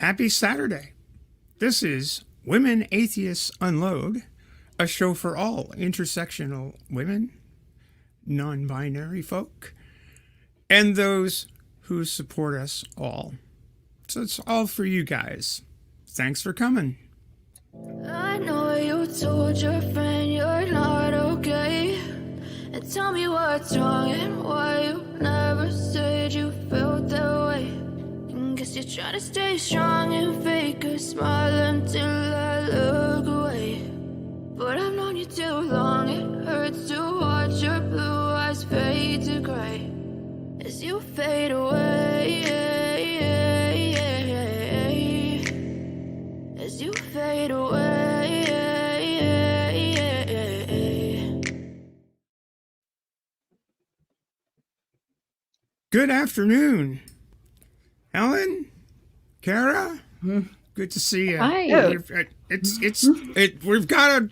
Happy Saturday. This is Women Atheists Unload, a show for all intersectional women, non binary folk, and those who support us all. So it's all for you guys. Thanks for coming. I know you told your friend you're not okay. And tell me what's wrong and why you never said you felt that way. And guess you're trying to stay strong and fake a smile until I look away. But I've known you too long, it hurts to watch your blue eyes fade to gray as you fade away. As you fade away. Good afternoon, Helen, Kara. Good to see you. Hi. We've got a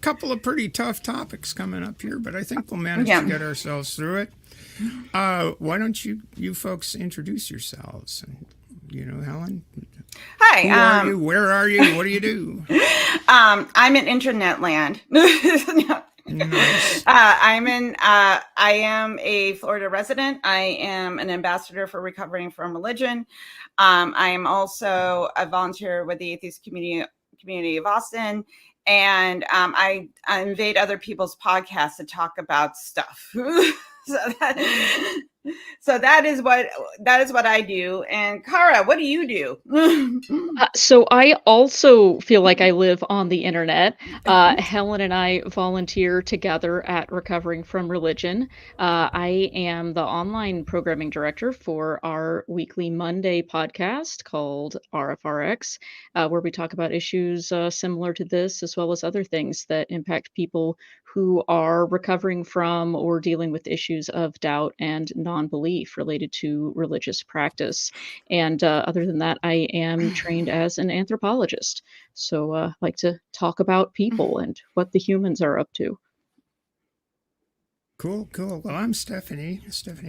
couple of pretty tough topics coming up here, but I think we'll manage to get ourselves through it. Why don't you folks introduce yourselves? Helen. Hi. Who are you? Where are you? What do you do? I'm in internet land. Nice. I am a Florida resident. I am an ambassador for Recovering from Religion. I am also a volunteer with the Atheist community of Austin. And I invade other people's podcasts to talk about stuff. So that is what I do. And Kara, what do you do? So I also feel like I live on the internet. Helen and I volunteer together at Recovering from Religion. I am the online programming director for our weekly Monday podcast called RFRX, where we talk about issues similar to this, as well as other things that impact people who are recovering from or dealing with issues of doubt and non-belief related to religious practice. And other than that, I am trained as an anthropologist. So I like to talk about people and what the humans are up to. Cool. Well, I'm Stephanie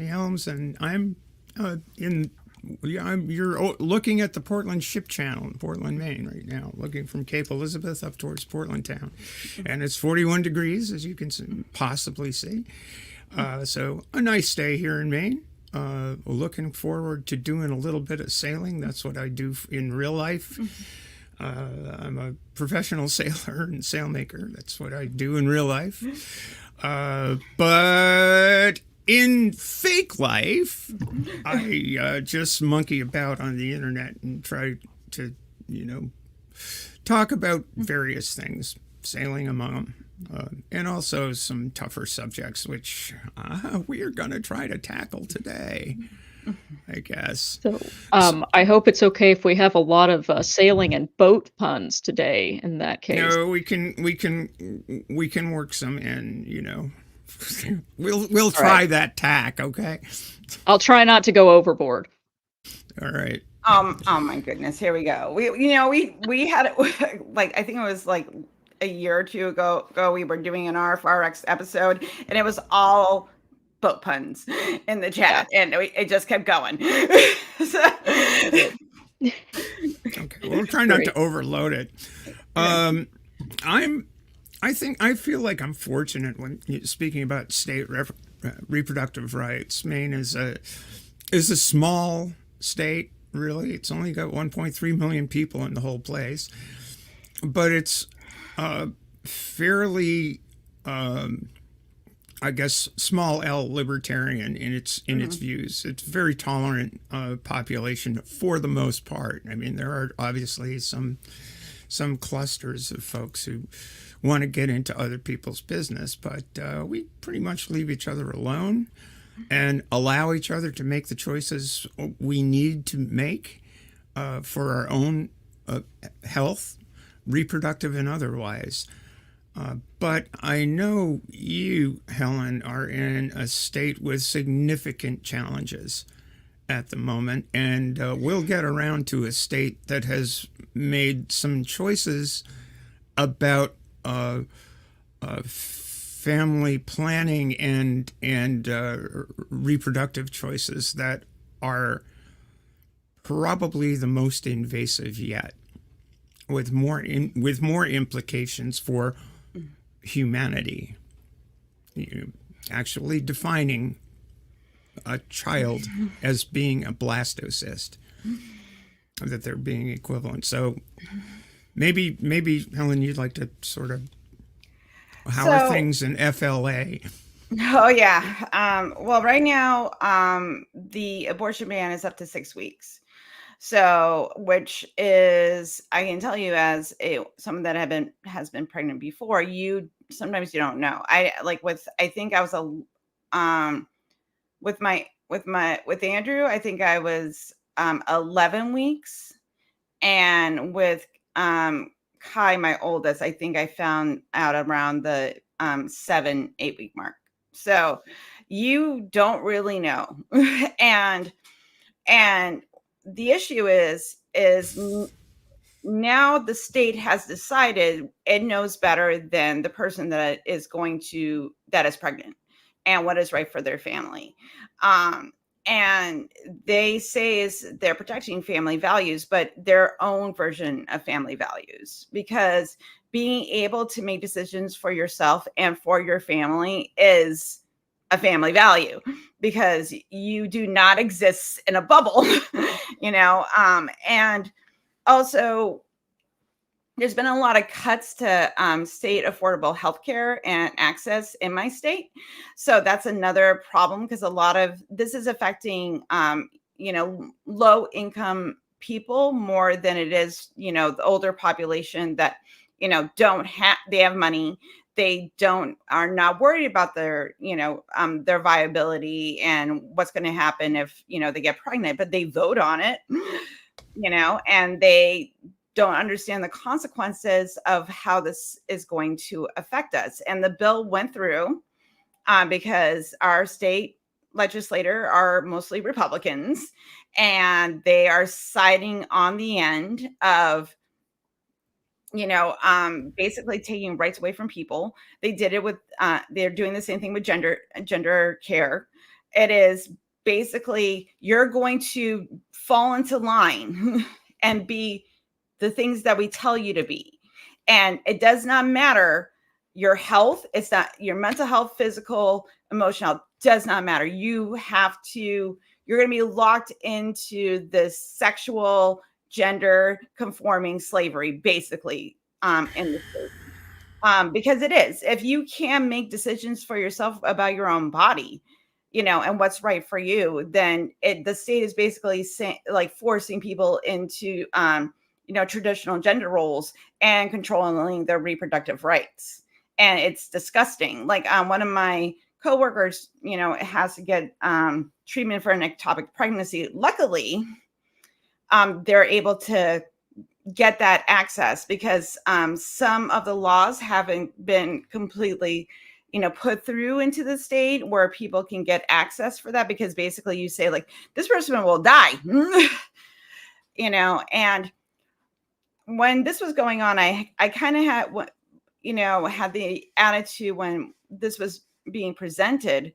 Helms, and I'm you're looking at the Portland Ship Channel in Portland, Maine right now, looking from Cape Elizabeth up towards Portland town. And it's 41 degrees, as you can possibly see. So a nice day here in Maine. Looking forward to doing a little bit of sailing. That's what I do in real life. I'm a professional sailor and sailmaker. That's what I do in real life. But in fake life, I just monkey about on the internet and try to, talk about various things, sailing among them, and also some tougher subjects, which we are going to try to tackle today, I guess. So I hope it's okay if we have a lot of sailing and boat puns today. In that case, no, we can work some in. We'll try that tack, okay? I'll try not to go overboard. All right. Oh my goodness, here we go. We had it like, I think it was like a year or two ago we were doing an RFRX episode, and it was all boat puns in the chat, and it just kept going. Okay, we'll try not to overload it. I feel like I'm fortunate when speaking about state reproductive rights. Maine is a small state, really. It's only got 1.3 million people in the whole place, but it's fairly, I guess, small L libertarian in its views. It's a very tolerant population for the most part. I mean, there are obviously some clusters of folks who want to get into other people's business, but we pretty much leave each other alone and allow each other to make the choices we need to make for our own health, reproductive and otherwise. But I know you, Helen, are in a state with significant challenges at the moment, and we'll get around to a state that has made some choices about family planning and reproductive choices that are probably the most invasive yet, with more implications for humanity. Actually defining a child as being a blastocyst, that they're being equivalent. So maybe Helen, you'd like to sort of, how are things in FLA? Oh yeah. Well, right now, the abortion ban is up to 6 weeks. So, which is, I can tell you, as someone that has been pregnant before, sometimes you don't know. I think I was with Andrew, I think I was 11 weeks, and with Kai, my oldest, I think I found out around the 7-8 week mark. So you don't really know. and the issue is now the state has decided it knows better than the person that is pregnant and what is right for their family. And they say they're protecting family values, but their own version of family values, because being able to make decisions for yourself and for your family is a family value, because you do not exist in a bubble, and also there's been a lot of cuts to state affordable healthcare and access in my state. So that's another problem, because a lot of this is affecting, low income people more than it is, the older population that, they have money. They are not worried about their viability and what's going to happen if, they get pregnant, but they vote on it, and they don't understand the consequences of how this is going to affect us. And the bill went through because our state legislator are mostly Republicans, and they are siding on the end of, basically taking rights away from people. They did it with, they're doing the same thing with gender care. It is basically, you're going to fall into line and be the things that we tell you to be. And it does not matter your health. It's not your mental health, physical, emotional, does not matter. You're going to be locked into this sexual, gender conforming slavery, basically, in the state. Because it is, if you can make decisions for yourself about your own body, and what's right for you, then the state is basically forcing people into, traditional gender roles and controlling their reproductive rights. And it's disgusting. One of my coworkers, has to get treatment for an ectopic pregnancy. Luckily, they're able to get that access, because some of the laws haven't been completely, put through into the state where people can get access for that, because basically you say, this person will die, and when this was going on, I kind of had the attitude when this was being presented,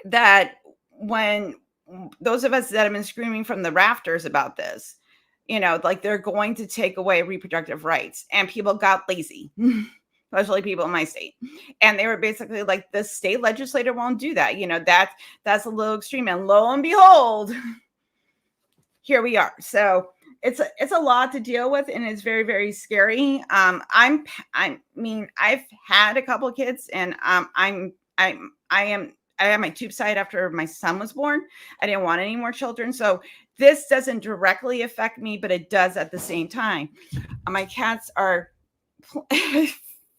that when those of us that have been screaming from the rafters about this, they're going to take away reproductive rights, and people got lazy, especially people in my state. And they were basically like, the state legislator won't do that. That's a little extreme. And lo and behold, here we are. So it's a lot to deal with, and it's very, very scary. I mean, I've had a couple of kids, and I had my tube side after my son was born. I didn't want any more children. So this doesn't directly affect me, but it does at the same time. My cats are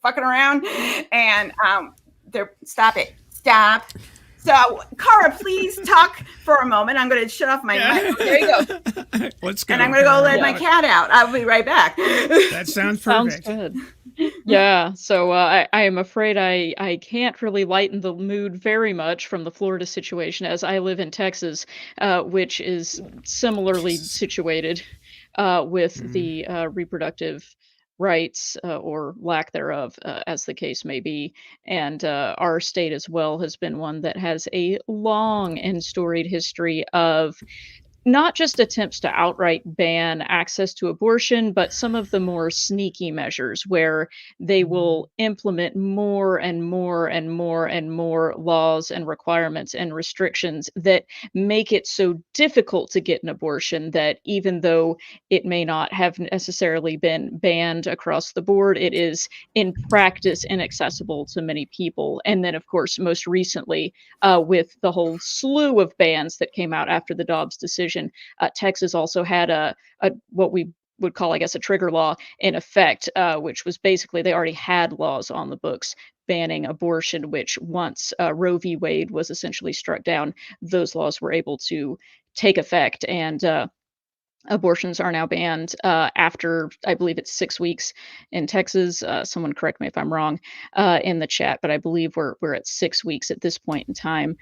fucking around, and stop. So, Cara, please talk for a moment. I'm going to shut off my mic. There you go. Let's go. And I'm going to go let my cat out. I'll be right back. That sounds perfect. Sounds good. Yeah, so I am afraid I can't really lighten the mood very much from the Florida situation, as I live in Texas, which is similarly situated with the reproductive rights or lack thereof, as the case may be. And our state as well has been one that has a long and storied history of not just attempts to outright ban access to abortion, but some of the more sneaky measures where they will implement more and more and more and more laws and requirements and restrictions that make it so difficult to get an abortion that even though it may not have necessarily been banned across the board, it is in practice inaccessible to many people. And then, of course, most recently, with the whole slew of bans that came out after the Dobbs decision. Texas also had a what we would call, I guess, a trigger law in effect, which was basically they already had laws on the books banning abortion, which once Roe v. Wade was essentially struck down, those laws were able to take effect. And abortions are now banned after, I believe it's 6 weeks in Texas. Someone correct me if I'm wrong in the chat, but I believe we're at 6 weeks at this point in time,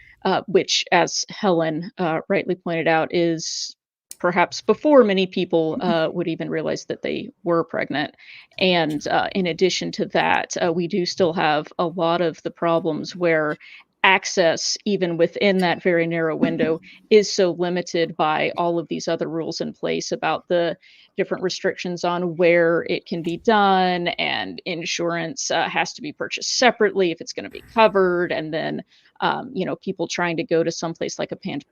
which, as Helen rightly pointed out, is perhaps before many people would even realize that they were pregnant. And in addition to that, we do still have a lot of the problems where access, even within that very narrow window, is so limited by all of these other rules in place about the different restrictions on where it can be done, and insurance has to be purchased separately if it's going to be covered. And then, people trying to go to someplace like a Planned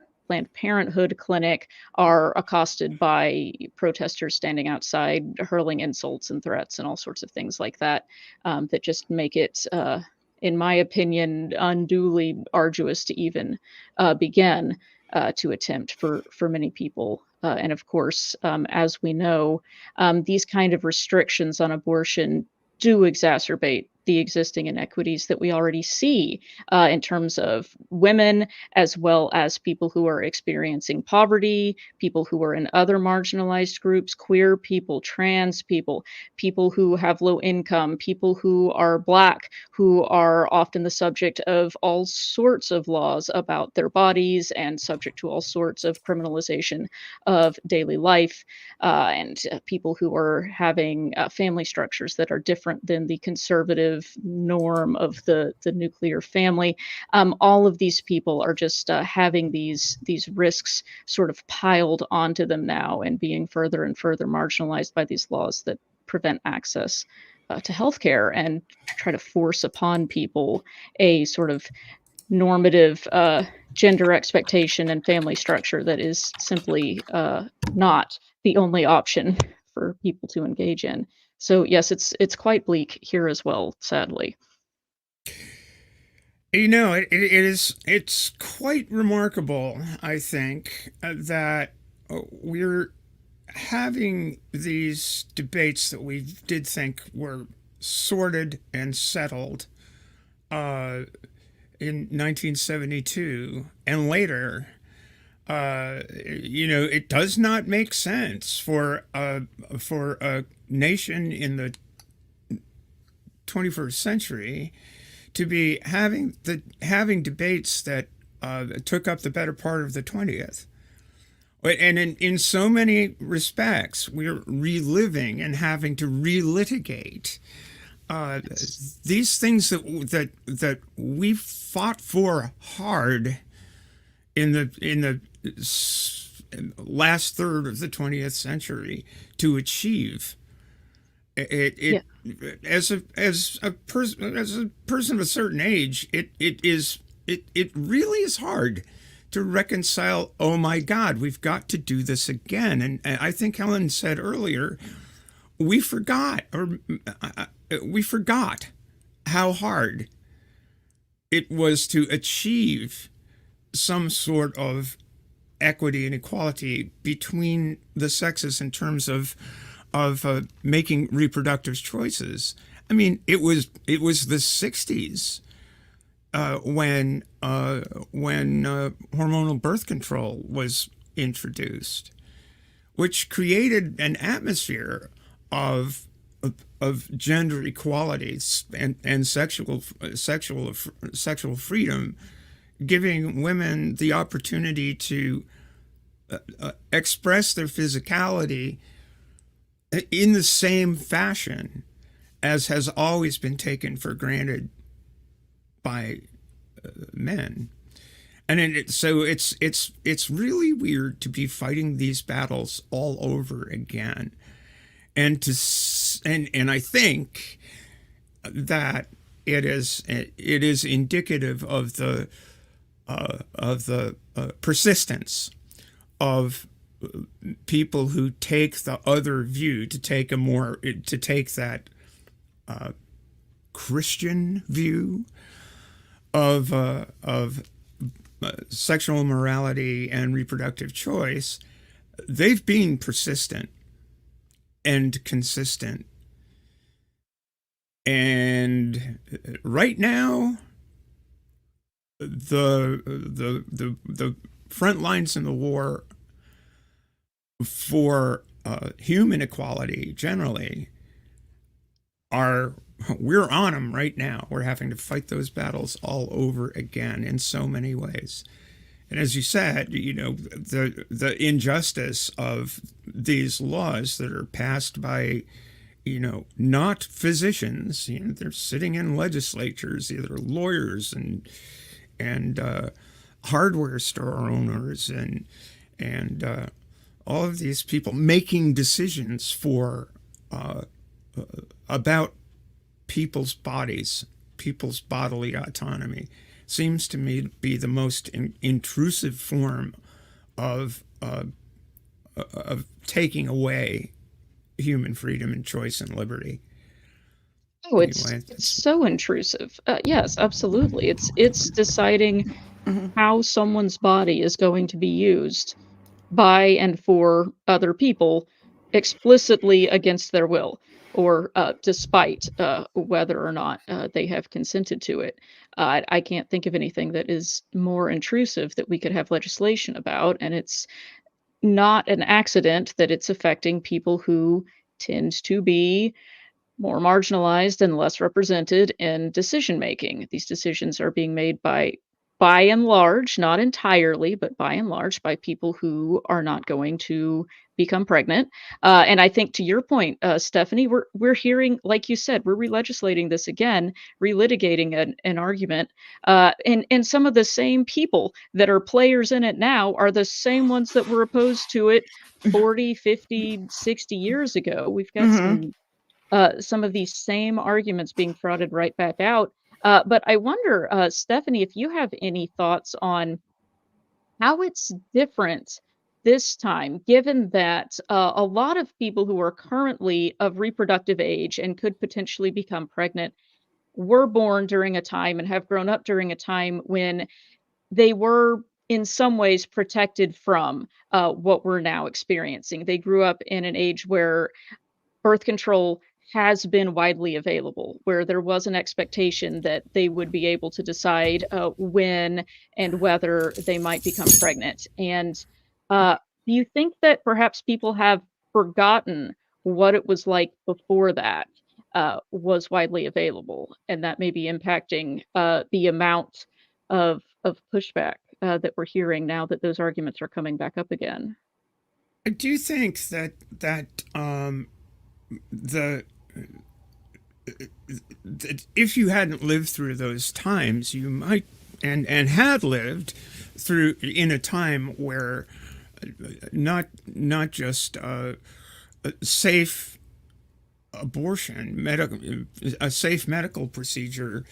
Parenthood clinic are accosted by protesters standing outside, hurling insults and threats and all sorts of things like that, that just make it, in my opinion, unduly arduous to even begin to attempt for many people. And of course, as we know, these kind of restrictions on abortion do exacerbate the existing inequities that we already see in terms of women, as well as people who are experiencing poverty, people who are in other marginalized groups, queer people, trans people, people who have low income, people who are Black, who are often the subject of all sorts of laws about their bodies and subject to all sorts of criminalization of daily life, and people who are having family structures that are different than the conservative norm of the nuclear family. All of these people are just having these risks sort of piled onto them now, and being further and further marginalized by these laws that prevent access to healthcare and try to force upon people a sort of normative gender expectation and family structure that is simply not the only option for people to engage in. So yes, it's quite bleak here as well, sadly. It's quite remarkable, I think, that we're having these debates that we did think were sorted and settled in 1972 and later. It does not make sense for a nation in the 21st century to be having debates that took up the better part of the 20th. And in so many respects, we're reliving and having to relitigate these things that we fought for hard in the last third of the 20th century to achieve. As a person of a certain age, it really is hard to reconcile. Oh my God, we've got to do this again. And I think Helen said earlier, we forgot how hard it was to achieve some sort of equity and equality between the sexes in terms of making reproductive choices. I mean, it was the 60s when hormonal birth control was introduced, which created an atmosphere of gender equality and sexual freedom, giving women the opportunity to express their physicality in the same fashion as has always been taken for granted by men. And so it's really weird to be fighting these battles all over again, and I think that it is indicative of the persistence of people who take the other view, to take that Christian view of sexual morality and reproductive choice. They've been persistent and consistent, and right now, the front lines in the war for human equality generally we're on them right now. We're having to fight those battles all over again in so many ways. And as you said, the injustice of these laws that are passed by, not physicians, they're sitting in legislatures, either lawyers and hardware store owners and all of these people making decisions about people's bodies, people's bodily autonomy, seems to me to be the most intrusive form of taking away human freedom and choice and liberty. Oh, it's so intrusive. Yes, absolutely. It's deciding how someone's body is going to be used by and for other people explicitly against their will, or despite whether or not they have consented to it. I can't think of anything that is more intrusive that we could have legislation about, and it's not an accident that it's affecting people who tend to be more marginalized and less represented in decision making. These decisions are being made by and large, not entirely, but by and large, by people who are not going to become pregnant. And I think to your point, Stephanie, we're hearing, like you said, we're re-legislating this again, relitigating an argument. And some of the same people that are players in it now are the same ones that were opposed to it 40, 50, 60 years ago. We've got some of these same arguments being trotted right back out. But I wonder, Stephanie, if you have any thoughts on how it's different this time, given that a lot of people who are currently of reproductive age and could potentially become pregnant were born during a time and have grown up during a time when they were in some ways protected from what we're now experiencing. They grew up in an age where birth control has been widely available, where there was an expectation that they would be able to decide when and whether they might become pregnant. And do you think that perhaps people have forgotten what it was like before that was widely available, and that may be impacting the amount of pushback that we're hearing now that those arguments are coming back up again? I do think that if you hadn't lived through those times, you might and had lived through in a time where not just safe abortion, a safe medical procedure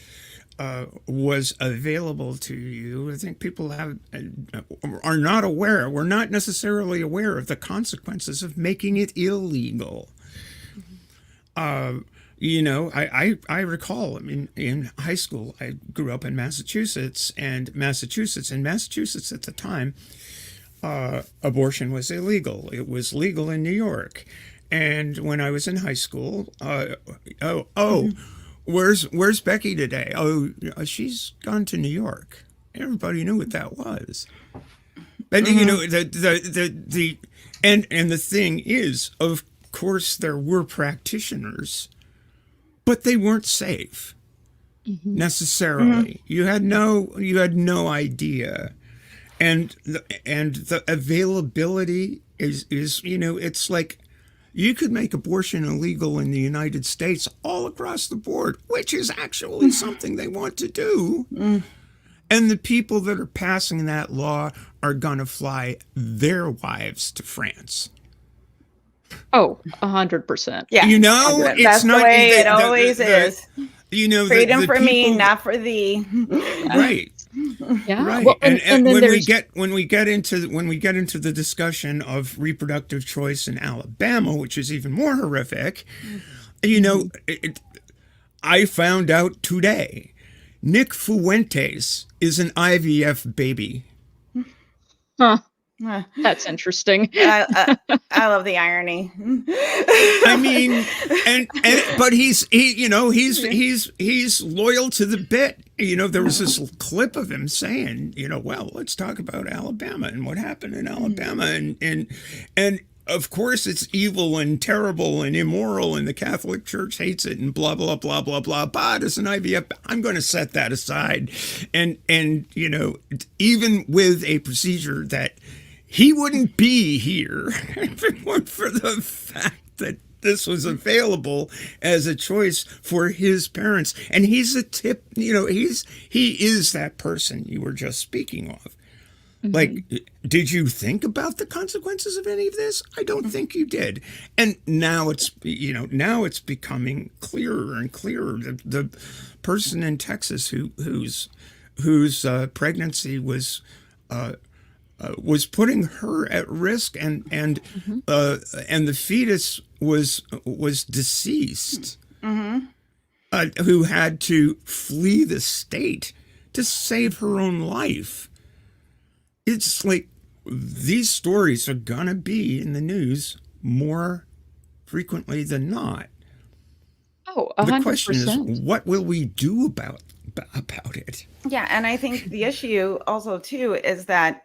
was available to you. I think people are not aware. We're not necessarily aware of the consequences of making it illegal. I recall, in high school, I grew up in Massachusetts, and Massachusetts at the time, abortion was illegal. It was legal in New York. And when I was in high school, where's Becky today? Oh, she's gone to New York. Everybody knew what that was. But the thing is, of course, there were practitioners, but they weren't safe necessarily. You had no idea, and the availability is it's like you could make abortion illegal in the United States all across the board, which is actually something they want to do. And the people that are passing that law are going to fly their wives to France. Oh, 100%. Yeah, You know, that's it's the not way it always is. You know, Freedom the for me, people, not for thee. right? Yeah. Right. Well, And and then when we there's get into the discussion of reproductive choice in Alabama, which is even more horrific, you know, I found out today Nick Fuentes is an IVF baby. huh, that's interesting. I love the irony. I mean, but he's loyal to the bit. You know, there was this clip of him saying, you know, well, let's talk about Alabama and what happened in Alabama, and of course it's evil and terrible and immoral, and the Catholic Church hates it, and blah blah blah blah blah. But as an IVF, I'm going to set that aside, and you know, even with a procedure that he wouldn't be here if it weren't for the fact that this was available as a choice for his parents. And he's he is that person you were just speaking of. Like, did you think about the consequences of any of this? I don't think you did. And now it's becoming clearer and clearer. The person in Texas whose pregnancy was putting her at risk, and the fetus was deceased, who had to flee the state to save her own life. It's like these stories are gonna be in the news more frequently than not. Oh, The question is, 100%. what will we do about it? Yeah, and I think the issue also too is that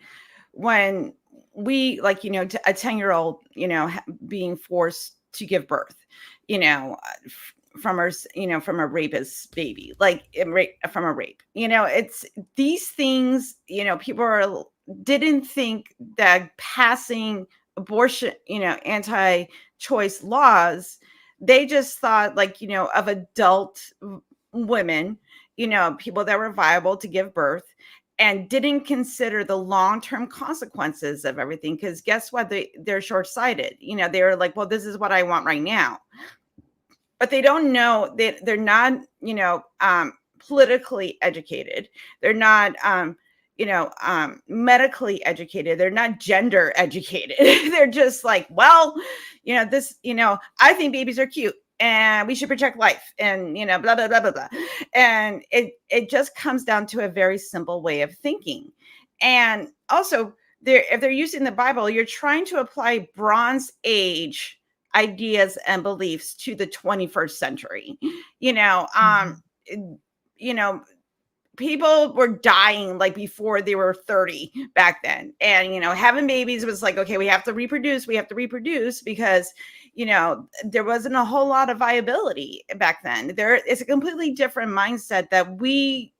when we, like, you know, a 10-year-old, you know, being forced to give birth, you know, from her, you know, from a rapist baby, like from a rape, you know, it's these things, you know, didn't think that passing abortion, you know, anti-choice laws, they just thought, like, you know, of adult women, you know, people that were viable to give birth, and didn't consider the long-term consequences of everything. Because guess what? They're short-sighted. You know, they're like, well, this is what I want right now. But they don't know that they're not, you know, politically educated. They're not, medically educated. They're not gender educated. They're just like, well, you know, this, you know, I think babies are cute and we should protect life, and, you know, blah, blah, blah, blah, blah. And it just comes down to a very simple way of thinking. And also, if they're using the Bible, you're trying to apply Bronze Age ideas and beliefs to the 21st century. You know, you know, people were dying like before they were 30 back then. And, you know, having babies was like, okay, we have to reproduce because, you know, there wasn't a whole lot of viability back then. There is a completely different mindset that we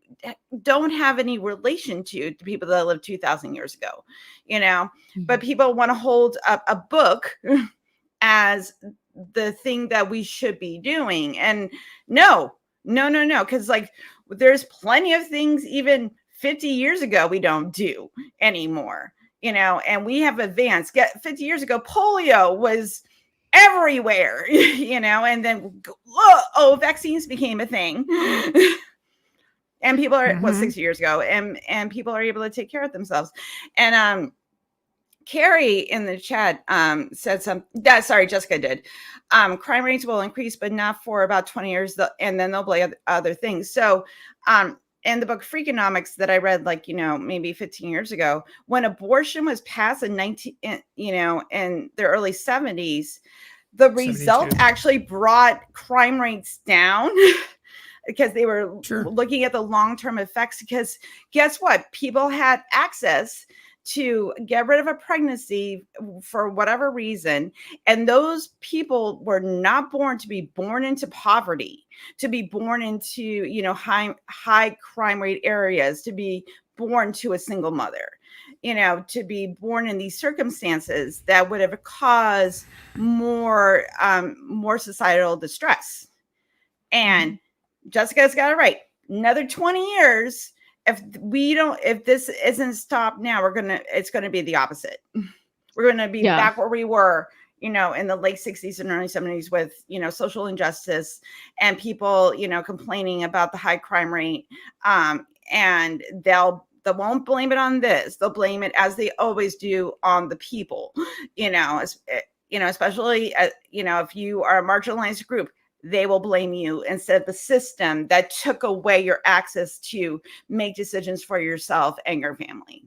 don't have any relation to people that lived 2,000 years ago, you know, but people want to hold up a book as the thing that we should be doing. And no, because, like, there's plenty of things even 50 years ago we don't do anymore, you know, and we have advanced. 50 years ago, polio was everywhere, you know, and then vaccines became a thing. And people are 60 years ago, and people are able to take care of themselves. And Carrie in the chat said Jessica did. Crime rates will increase, but not for about 20 years, and then they'll blame other things. So in the book Freakonomics that I read, like, you know, maybe 15 years ago, when abortion was passed in the early 70s, the result actually brought crime rates down. Because they were looking at the long-term effects. Because guess what? People had access to get rid of a pregnancy for whatever reason. And those people were not born to be born into poverty, to be born into, you know, high crime rate areas, to be born to a single mother, you know, to be born in these circumstances that would have caused more societal distress. And Jessica's got it right. Another 20 years, if this isn't stopped now, it's gonna be the opposite. We're gonna be Yeah. back where we were, in the late 60s and early 70s with, social injustice and people, complaining about the high crime rate. And they won't blame it on this. They'll blame it, as they always do, on the people, especially, if you are a marginalized group, they will blame you instead of the system that took away your access to make decisions for yourself and your family.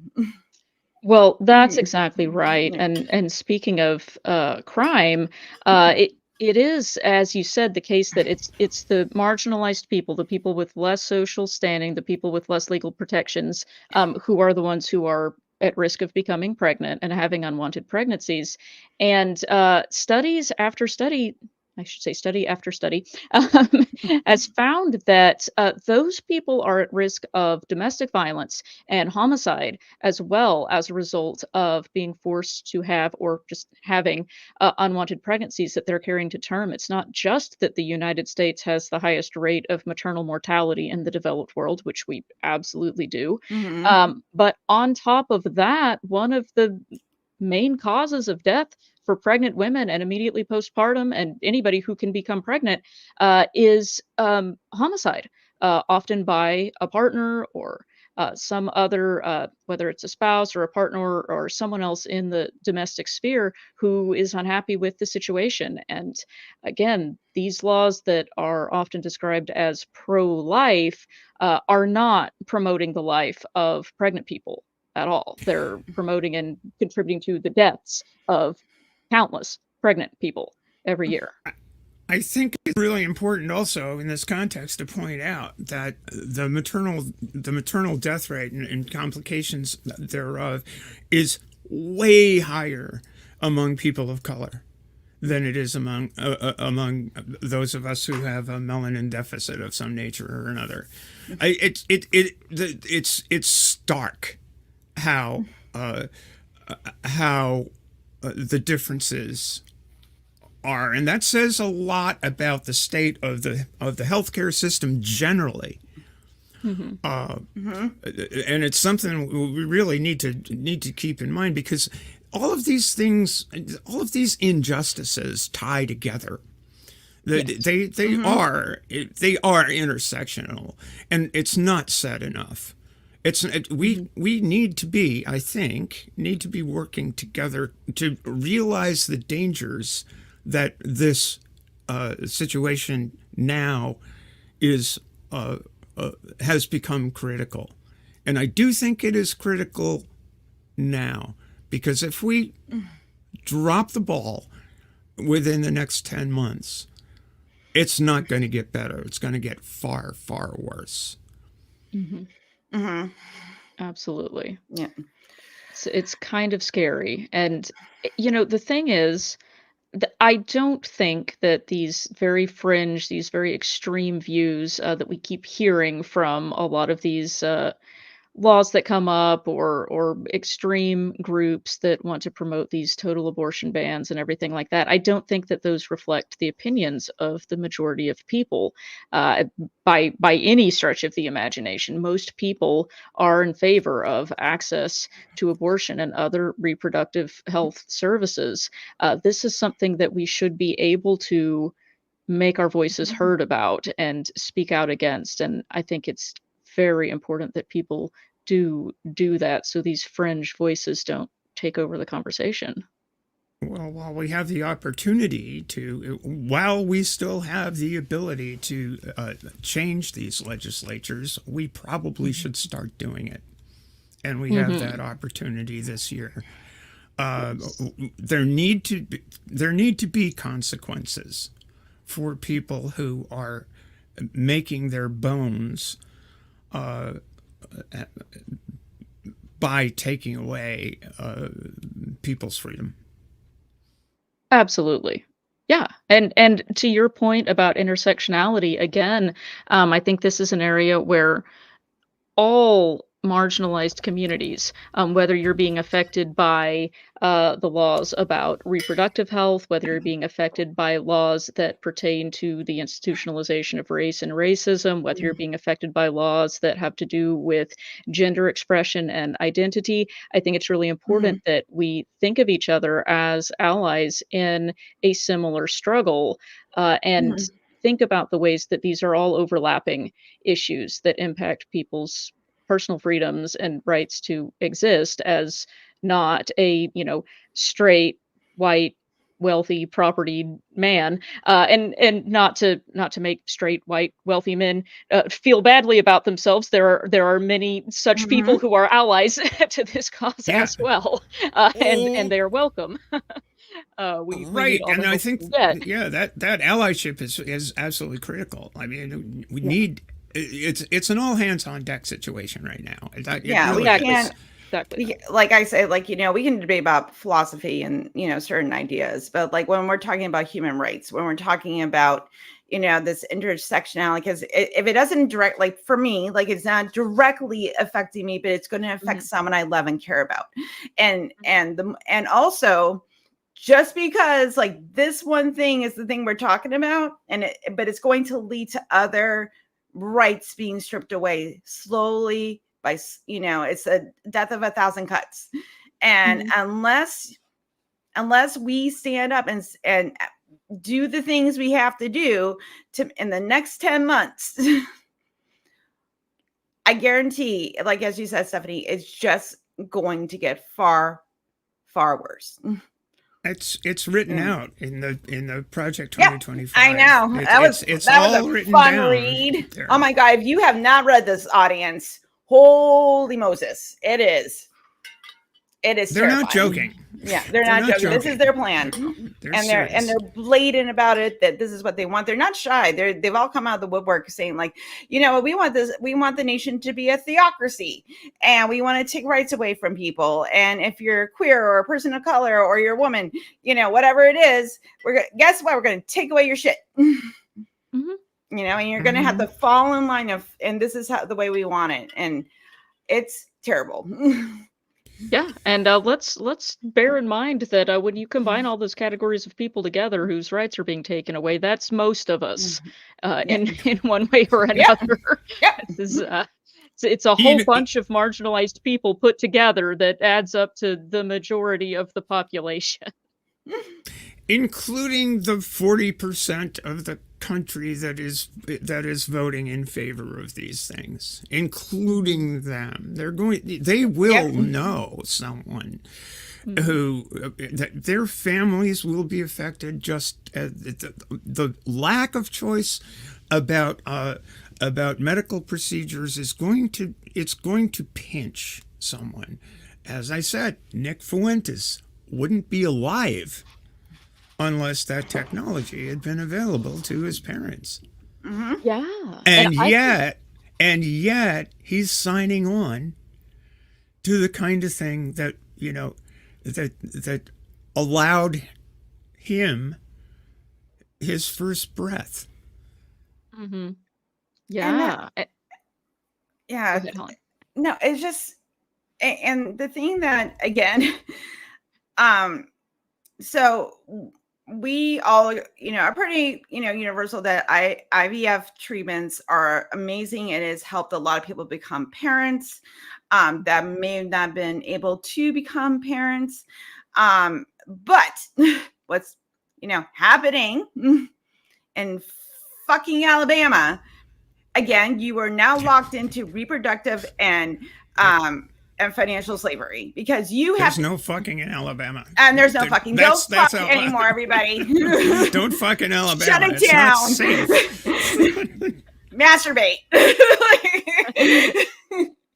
Well, that's exactly right. Yeah. And speaking of crime, it is, as you said, the case that it's the marginalized people, the people with less social standing, the people with less legal protections, who are the ones who are at risk of becoming pregnant and having unwanted pregnancies. And study after study, um, has found that those people are at risk of domestic violence and homicide, as well as a result of being forced to have, or just having, unwanted pregnancies that they're carrying to term. It's not just that the United States has the highest rate of maternal mortality in the developed world, which we absolutely do. But on top of that, one of the main causes of death for pregnant women and immediately postpartum and anybody who can become pregnant is homicide, often by a partner or some other, whether it's a spouse or a partner or someone else in the domestic sphere who is unhappy with the situation. And again, these laws that are often described as pro-life are not promoting the life of pregnant people at all. They're promoting and contributing to the deaths of countless pregnant people every year. I think it's really important also in this context to point out that the maternal death rate and complications thereof is way higher among people of color than it is among those of us who have a melanin deficit of some nature or another. It's stark how the differences are, and that says a lot about the state of the healthcare system generally. And it's something we really need to keep in mind, because all of these things, all of these injustices tie together. They are intersectional, and it's not said enough. We need to be, I think, working together to realize the dangers that this situation now is has become critical. And I do think it is critical now, because if we drop the ball within the next 10 months, it's not going to get better. It's going to get far, far worse. Absolutely. Yeah. It's kind of scary. And, the thing is, I don't think that these very fringe, these very extreme views that we keep hearing from a lot of these laws that come up, or extreme groups that want to promote these total abortion bans and everything like that. I don't think that those reflect the opinions of the majority of people by any stretch of the imagination. Most people are in favor of access to abortion and other reproductive health services. This is something that we should be able to make our voices heard about and speak out against. And I think it's very important that people do that, so these fringe voices don't take over the conversation. Well, while we have the opportunity to, while we still have the ability to change these legislatures, we probably should start doing it. And we have that opportunity this year. There need to be consequences for people who are making their bones by taking away people's freedom. Absolutely. Yeah. And to your point about intersectionality, again, I think this is an area where all marginalized communities, whether you're being affected by the laws about reproductive health, whether you're being affected by laws that pertain to the institutionalization of race and racism, whether you're being affected by laws that have to do with gender expression and identity. I think it's really important that we think of each other as allies in a similar struggle, and think about the ways that these are all overlapping issues that impact people's personal freedoms and rights to exist as not a, straight, white, wealthy, property man, and not to make straight, white, wealthy men feel badly about themselves. There are many such people who are allies to this cause Yeah. as well, and they are welcome. We Right, need all and the I help we think can get. that allyship is absolutely critical. I mean, we need it's an all hands on deck situation right now. It Yeah, we really is. can't. Exactly. Like I say, like, we can debate about philosophy and, certain ideas, but like when we're talking about human rights, when we're talking about, this intersectionality, because if it doesn't like for me, like it's not directly affecting me, but it's going to affect someone I love and care about. And also just because like this one thing is the thing we're talking about, but it's going to lead to other rights being stripped away slowly by, it's a death of 1,000 cuts. And unless we stand up and do the things we have to do in the next 10 months, I guarantee, like, as you said, Stephanie, it's just going to get far, far worse. It's written out in the Project 2025. I know. That was a fun read. There. Oh my God. If you have not read this, audience, holy Moses. It is They're terrifying. not joking. Yeah, they're not joking. This is their plan. They're blatant about it, that this is what they want. They're not shy. They've all come out of the woodwork saying, like, we want the nation to be a theocracy, and we want to take rights away from people. And if you're queer or a person of color or you're a woman, whatever it is, guess what? We're going to take away your shit. And you're going to have to fall in line and this is the way we want it. And it's terrible. Yeah, and let's bear in mind that when you combine all those categories of people together whose rights are being taken away, that's most of us, in one way or another. Yeah. It's a whole bunch of marginalized people put together that adds up to the majority of the population, including the 40% of the country that is voting in favor of these things, including them. They will know someone who that their families will be affected. Just the lack of choice about medical procedures is going to pinch someone. As I said, Nick Fuentes wouldn't be alive unless that technology had been available to his parents. Yeah, and yet he's signing on to the kind of thing that that allowed him his first breath. Yeah. No, it's just, and the thing that, again, so we all, are pretty, universal that IVF treatments are amazing. It has helped a lot of people become parents that may have not been able to become parents. But what's, happening in fucking Alabama, again, you are now locked into reproductive and financial slavery because there's no fucking in Alabama, and there's no fucking don't fuck anymore, everybody. Don't fuck in Alabama. Shut it down. Safe. Masturbate.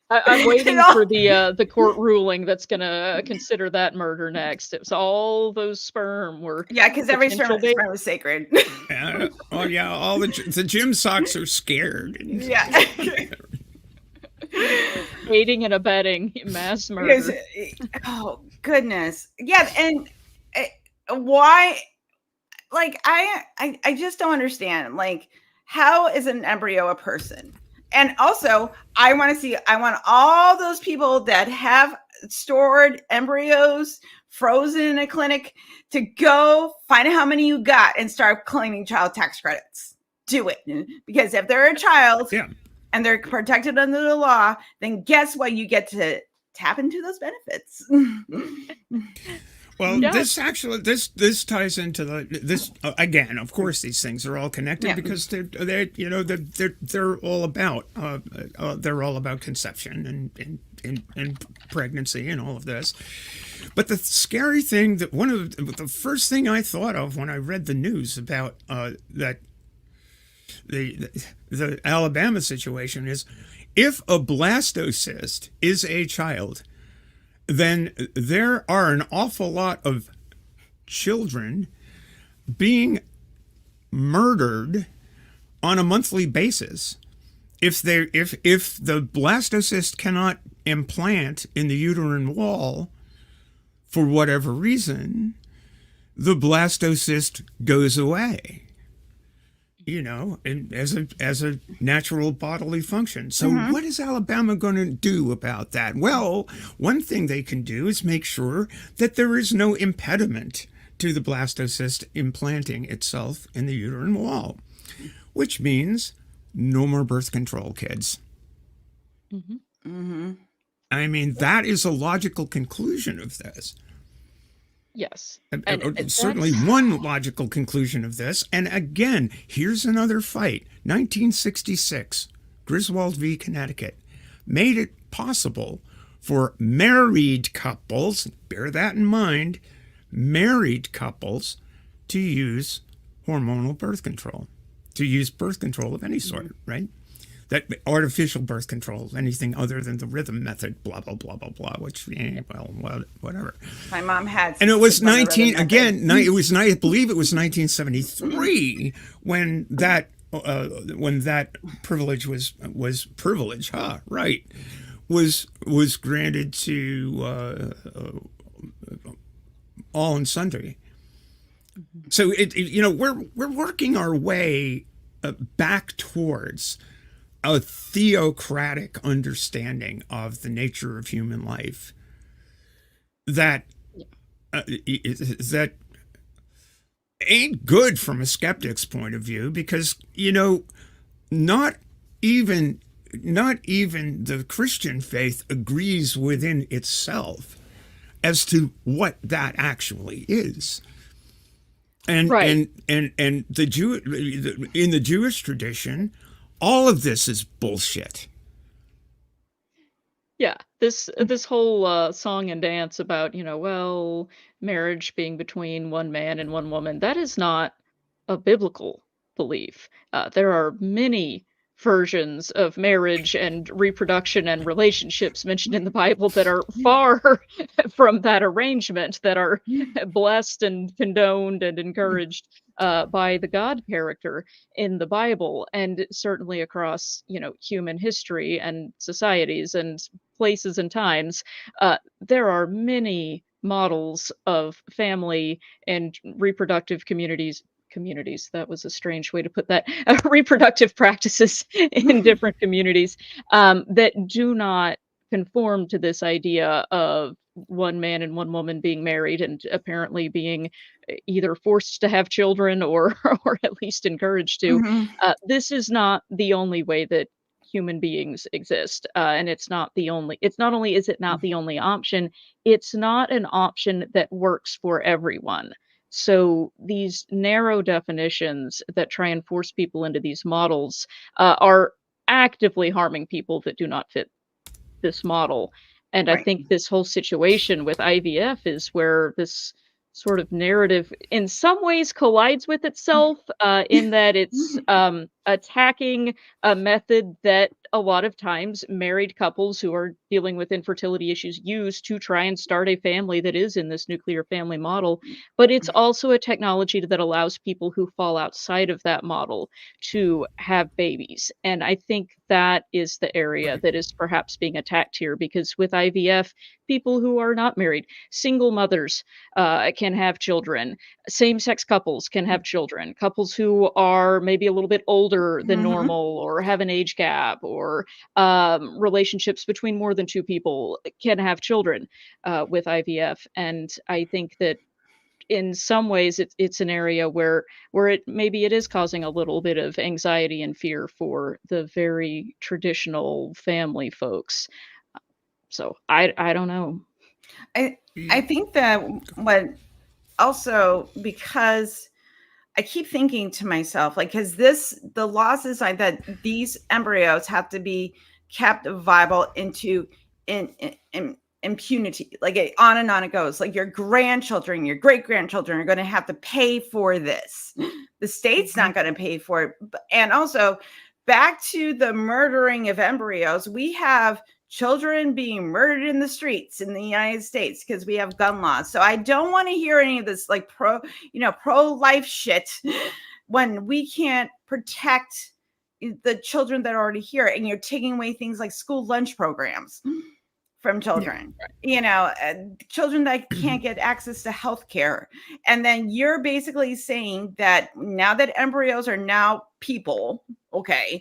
I'm waiting for the court ruling that's gonna consider that murder next. It was all those sperm were because every sperm was sacred. All the gym socks are scared. Yeah. Aiding and abetting mass murder. Oh goodness. Yeah, and why? Like I just don't understand. Like, how is an embryo a person? And also, I want all those people that have stored embryos frozen in a clinic to go find out how many you got and start claiming child tax credits. Do it. Because if they're a child and they're protected under the law, then guess what? You get to tap into those benefits. Well, this ties into this again. Of course, these things are all connected because they're all about conception and pregnancy and all of this. But the scary thing that the first thing I thought of when I read the news about that the Alabama situation is, if a blastocyst is a child, then there are an awful lot of children being murdered on a monthly basis. If the blastocyst cannot implant in the uterine wall for whatever reason, the blastocyst goes away. And as a natural bodily function. So what is Alabama going to do about that? Well, one thing they can do is make sure that there is no impediment to the blastocyst implanting itself in the uterine wall, which means no more birth control, kids. I mean, that is a logical conclusion of this. Yes. Certainly one logical conclusion of this. And again, here's another fight. 1966, Griswold v. Connecticut made it possible for married couples, bear that in mind, married couples to use hormonal birth control, to use birth control of any sort, right? That artificial birth control, anything other than the rhythm method, blah, blah, blah, blah, blah, which, whatever. My mom had. And it was I believe it was 1973 when that privilege was granted to all and sundry. So we're working our way back towards a theocratic understanding of the nature of human life that ain't good from a skeptic's point of view, because not even the Christian faith agrees within itself as to what that actually is. And right. and in the Jewish tradition, all of this is bullshit. Yeah, this whole song and dance about, marriage being between one man and one woman, that is not a biblical belief. There are many versions of marriage and reproduction and relationships mentioned in the Bible that are far from that arrangement, that are blessed and condoned and encouraged by the God character in the Bible, and certainly across human history and societies and places and times. There are many models of family and reproductive communities, that was a strange way to put that, reproductive practices in different communities that do not conform to this idea of one man and one woman being married and apparently being either forced to have children or or at least encouraged to. This is not the only way that human beings exist, and it's not only is it not the only option, it's not an option that works for everyone. So these narrow definitions that try and force people into these models are actively harming people that do not fit this model. And I think this whole situation with IVF is where this sort of narrative in some ways collides with itself, in that it's attacking a method that a lot of times married couples who are dealing with infertility issues use to try and start a family that is in this nuclear family model. But it's also a technology that allows people who fall outside of that model to have babies. And I think that is the area that is perhaps being attacked here, because with IVF, people who are not married, single mothers can have children, same-sex couples can have children, couples who are maybe a little bit older older than normal or have an age gap, or relationships between more than two people can have children with IVF. And I think that in some ways it's an area where it maybe it is causing a little bit of anxiety and fear for the very traditional family folks. So I don't know. I think that what also, because I keep thinking to myself, like, because the laws decide that these embryos have to be kept viable into in impunity, like on and on it goes. Like your grandchildren, your great grandchildren are going to have to pay for this. The state's not going to pay for it. And also, back to the murdering of embryos, we have children being murdered in the streets in the United States because we have gun laws. So I don't want to hear any of this like pro-life shit when we can't protect the children that are already here, and you're taking away things like school lunch programs from children, children that can't get access to health care. And then you're basically saying that now that embryos are now people, okay,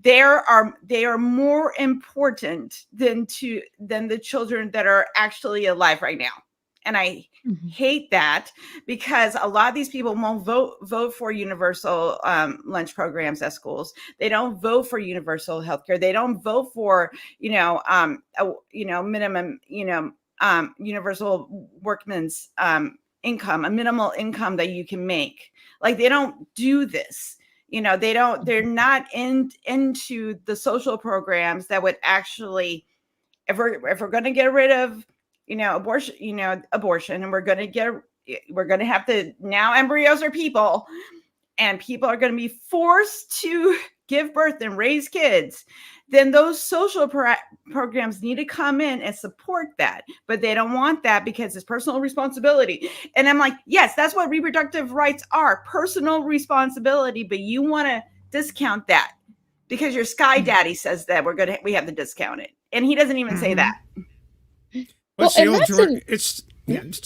they are more important than the children that are actually alive right now. And I hate that, because a lot of these people won't vote for universal lunch programs at schools. They don't vote for universal healthcare. They don't vote for minimum universal workman's income, a minimal income that you can make. Like, they don't do this. They're not into the social programs that would actually, if we're going to get rid of abortion, and we're going to have to, now embryos are people, and people are going to be forced to give birth and raise kids, then those social programs need to come in and support that. But they don't want that because it's personal responsibility. And I'm like, yes, that's what reproductive rights are, personal responsibility. But you want to discount that because your Sky Daddy says that we have to discount it. And he doesn't even say that. Well, it's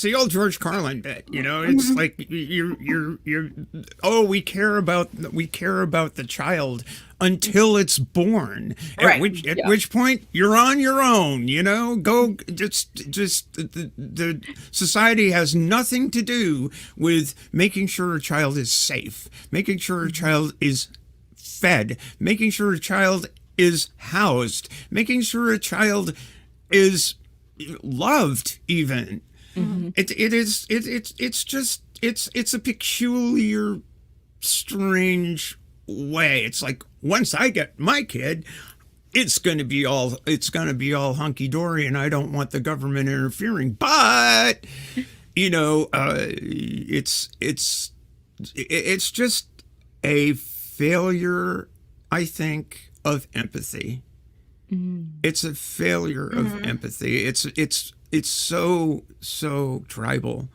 the old George Carlin bit, it's like we care about the child until it's born, right. At which point you're on your own, go just the society has nothing to do with making sure a child is safe, making sure a child is fed, making sure a child is housed, making sure a child is loved even. It's a peculiar, strange way. It's like, once I get my kid, it's going to be all hunky dory, and I don't want the government interfering. But it's just a failure, I think, of empathy. It's a failure of empathy. It's so tribal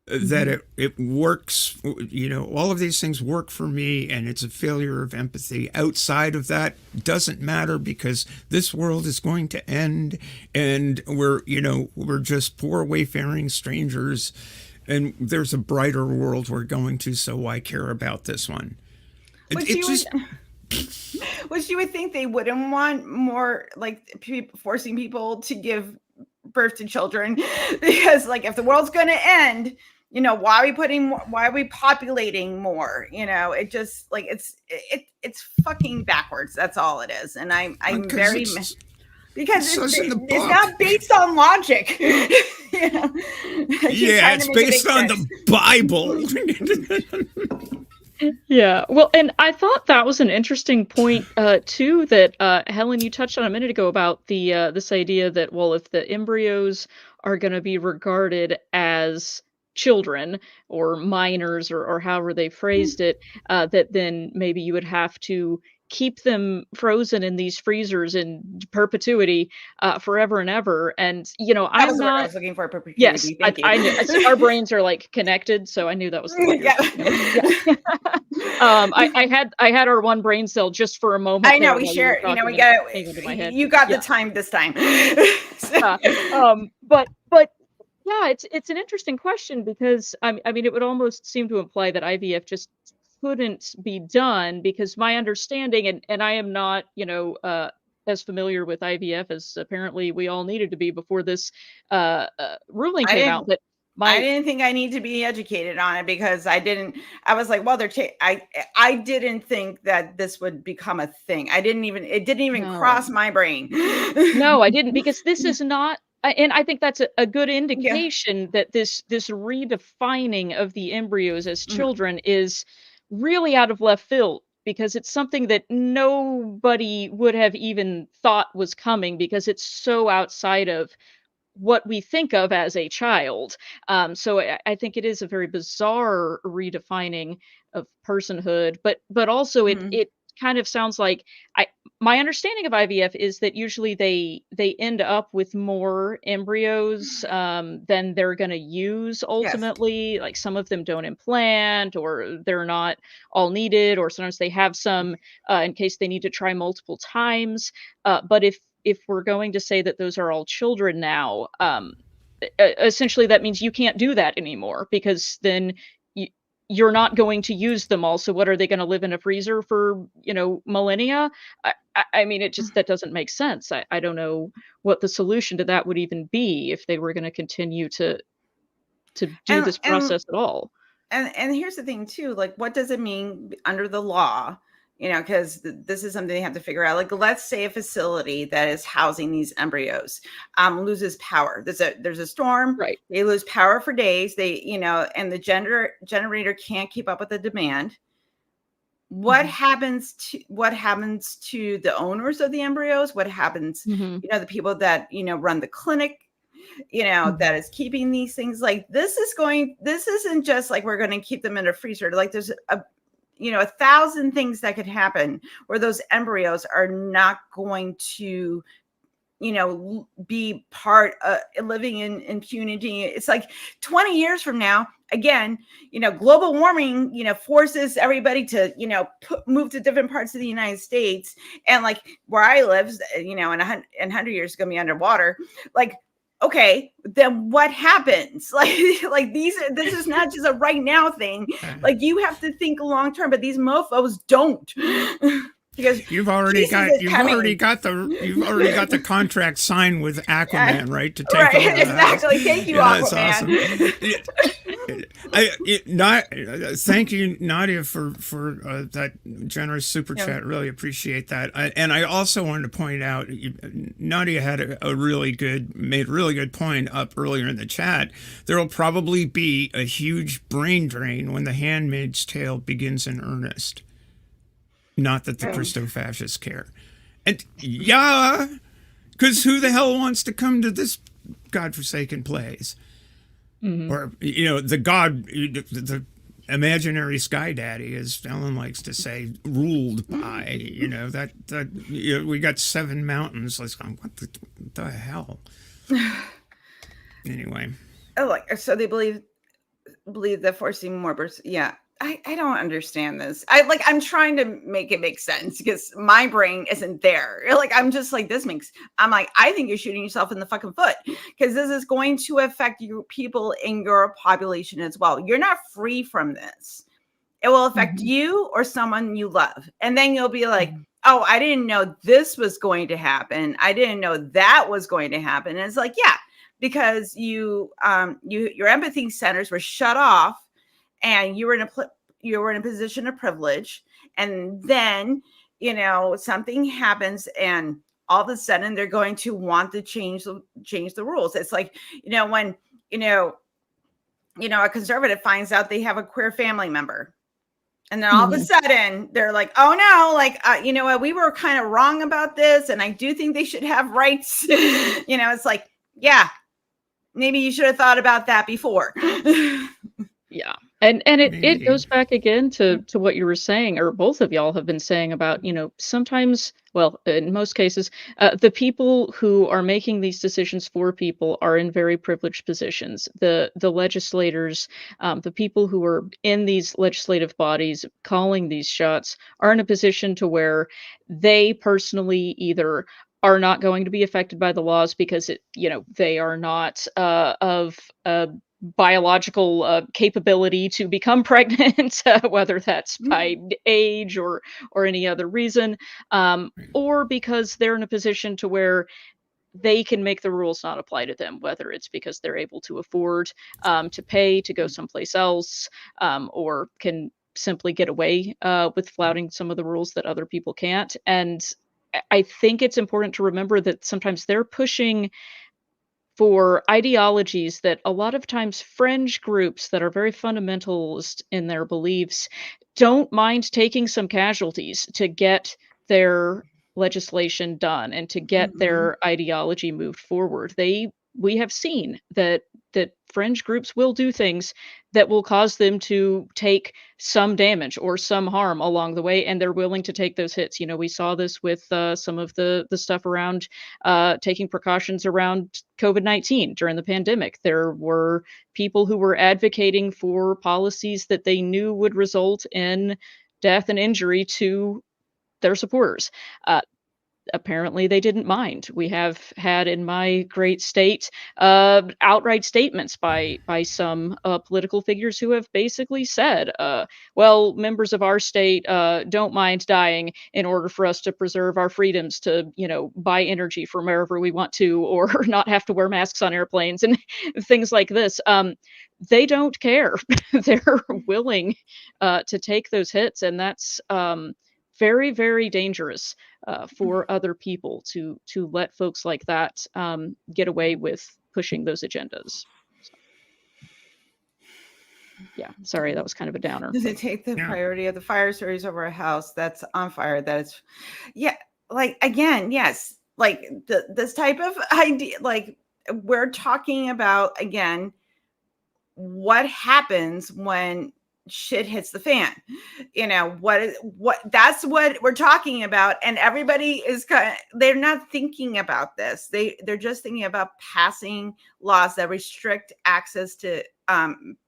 that it works. All of these things work for me, and it's a failure of empathy. Outside of that, doesn't matter, because this world is going to end, and we're just poor wayfaring strangers, and there's a brighter world we're going to. So why care about this one? Which you would think they wouldn't want more, like, forcing people to give birth to children, because, like, if the world's going to end, why are we populating more? It just, like, it's fucking backwards. That's all it is. And I'm very, because it's not based on logic. It's based on the Bible. Yeah, well, and I thought that was an interesting point too, that Helen, you touched on a minute ago about the this idea that, well, if the embryos are going to be regarded as children or minors, or however they phrased it, that then maybe you would have to keep them frozen in these freezers in perpetuity, forever and ever. And I was looking for perpetuity. Yes, Thank you. I knew. Our brains are like connected, so I knew that was the word. I had our one brain cell just for a moment. I know, we share. We got. You got the time this time. But yeah, it's an interesting question, because I mean, it would almost seem to imply that IVF just couldn't be done, because my understanding, and I am not, as familiar with IVF as apparently we all needed to be before this ruling I came out, didn't but I my didn't think I need to be educated on it because I was like, well, I didn't think that this would become a thing. It didn't even no. cross my brain. No, I didn't, because this is not and I think that's a good Yeah. indication that this redefining of the embryos as Mm, children is really out of left field, because it's something that nobody would have even thought was coming, because it's so outside of what we think of as a child. So I think it is a very bizarre redefining of personhood, but also mhm. it kind of sounds like I my understanding of IVF is that usually they end up with more embryos than they're going to use Yes. ultimately. Like some of them don't implant, or they're not all needed, or sometimes they have some in case they need to try multiple times. But if we're going to say that those are all children now, essentially that means you can't do that anymore, because then you, you're not going to use them all. So what, are they going to live in a freezer for millennia? I mean, it just, that doesn't make sense. I don't know what the solution to that would even be if they were going to continue to do And this and process at all. and here's the thing too, like what does it mean under the law? Because this is something they have to figure out. Like, let's say a facility that is housing these embryos loses power. There's a storm. Right. They lose power for days. And the generator can't keep up with the demand. What Hmm. happens to the owners of the embryos? What happens, Hmm. the people that run the clinic, that Hmm. is keeping these things? Like, this isn't just like we're going to keep them in a freezer. Like, there's a thousand things that could happen where those embryos are not going to be part of living in impunity. It's like 20 years from now, again, global warming forces everybody to move to different parts of the United States, and like where I live, in 100 years is going to be underwater. Like, okay, then what happens? This is not just a right now thing. Uh, Like, you have to think long term, but these mofos don't. Because You've already Jesus got is coming. you've already got the contract signed with Aquaman, right, to take Right, over the house. exactly. Thank you, Yeah, that's awesome. Aquaman. Thank you, Nadia, for that generous super Yeah. chat. Really appreciate that. And I also wanted to point out, Nadia had made a really good point up earlier in the chat. There will probably be a huge brain drain when The Handmaid's Tale begins in earnest. Not that the Christo-fascists care. And yeah, because who the hell wants to come to this godforsaken place? Hmm. Or, the imaginary sky daddy, as Ellen likes to say, ruled by, we got 7 mountains. Let's go, what the hell? Anyway. Oh, like, so they believe that forcing more births. Yeah. I don't understand this. I'm trying to make it make sense because my brain isn't there. Like, I'm just like, I'm like, I think you're shooting yourself in the fucking foot, because this is going to affect you people in your population as well. You're not free from this. It will affect Hmm. you or someone you love. And then you'll be like, Hmm. oh, I didn't know this was going to happen. I didn't know that was going to happen. And it's like, yeah, because your empathy centers were shut off, and you were in a position of privilege, and then something happens, and all of a sudden they're going to want to change the rules. It's like when a conservative finds out they have a queer family member, and then all of a Hmm. sudden they're like, oh no, like you know what, we were kind of wrong about this, and I do think they should have rights. It's like, yeah, maybe you should have thought about that before. Yeah. And it Maybe. goes back again to what you were saying, or both of y'all have been saying about, sometimes, well, in most cases, the people who are making these decisions for people are in very privileged positions. The legislators, the people who are in these legislative bodies calling these shots are in a position to where they personally either are not going to be affected by the laws because they are not of biological capability to become pregnant, whether that's by age or any other reason, or because they're in a position to where they can make the rules not apply to them, whether it's because they're able to afford to pay to go someplace else, or can simply get away with flouting some of the rules that other people can't. And I think it's important to remember that sometimes they're pushing for ideologies that a lot of times fringe groups that are very fundamentalist in their beliefs don't mind taking some casualties to get their legislation done and to get Mhm. their ideology moved forward. We have seen that fringe groups will do things that will cause them to take some damage or some harm along the way, and they're willing to take those hits. You know, we saw this with some of the stuff around taking precautions around COVID-19 during the pandemic. There were people who were advocating for policies that they knew would result in death and injury to their supporters. Uh, Apparently they didn't mind. We have had in my great state outright statements by some political figures who have basically said, "Well, members of our state don't mind dying in order for us to preserve our freedoms to, you know, buy energy from wherever we want to, or not have to wear masks on airplanes and things like this." They don't care. They're willing to take those hits, and that's very, very dangerous for other people to let folks like that get away with pushing those agendas. So, yeah, sorry, that was kind of a downer, Does but it take the Yeah. priority of the fire series over a house that's on fire? That is, yeah, like again, yes, like this type of idea, like we're talking about again, what happens when shit hits the fan. You know what that's what we're talking about, and everybody is they're not thinking about this. They're just thinking about passing laws that restrict access to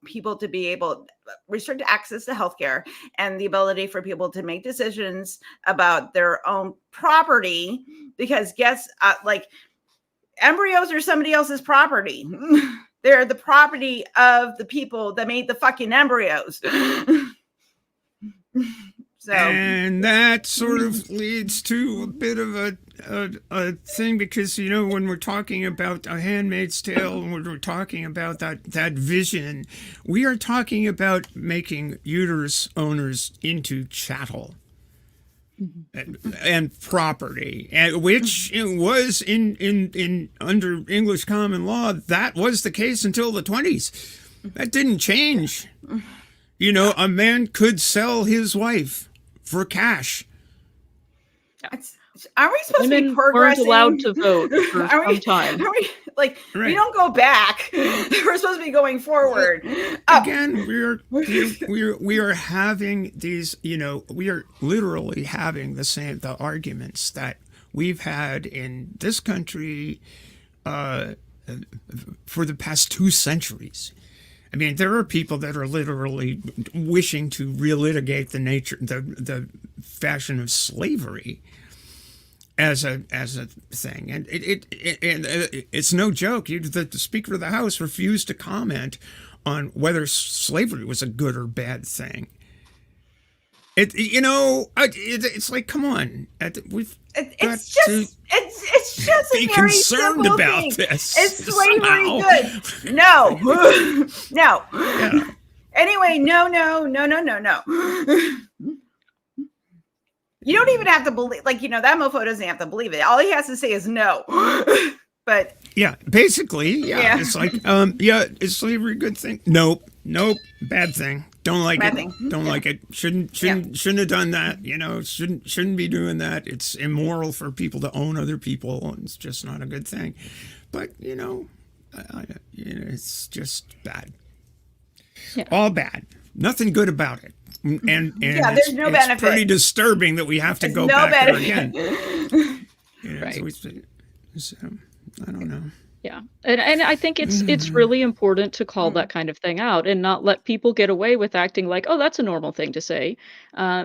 people to be able restrict access to healthcare and the ability for people to make decisions about their own property, because guess like embryos are somebody else's property. They're the property of the people that made the fucking embryos. So, And that sort of leads to a bit of a thing, because, you know, when we're talking about A Handmaid's Tale, and when we're talking about that vision, we are talking about making uterus owners into chattel and property, and which it was in under English common law. That was the case until the 20s. That didn't change. You know, a man could sell his wife for cash. aren't we supposed to be women weren't progressing? allowed to vote for Are some time. Are we like we Right. don't go back? We're supposed to be going forward. Again, we are having these, you know, we are literally having the arguments that we've had in this country for the past 2 centuries. I mean, there are people that are literally wishing to relitigate the fashion of slavery as a thing, and it's no joke. The Speaker of the House refused to comment on whether slavery was a good or bad thing. It's like, come on, It's just be a very concerned simple about thing. this. Is slavery somehow. good? No. No. Yeah. Anyway, no. You don't even have to believe, like, you know, that mofo doesn't have to believe it. All he has to say is no. But Yeah, basically, Yeah. It's like, is slavery a good thing? Nope, bad thing. Don't like Bad it. thing. Don't like it. Shouldn't have done that. You know, shouldn't be doing that. It's immoral for people to own other people, and it's just not a good thing. But you know, it's just bad. Yeah. All bad. Nothing good about it. And Yeah, there's no benefit. It's pretty disturbing that we have to go no back there benefit. again. Right. So, I don't know. Yeah. And I think it's really important to call that kind of thing out and not let people get away with acting like, oh, that's a normal thing to say.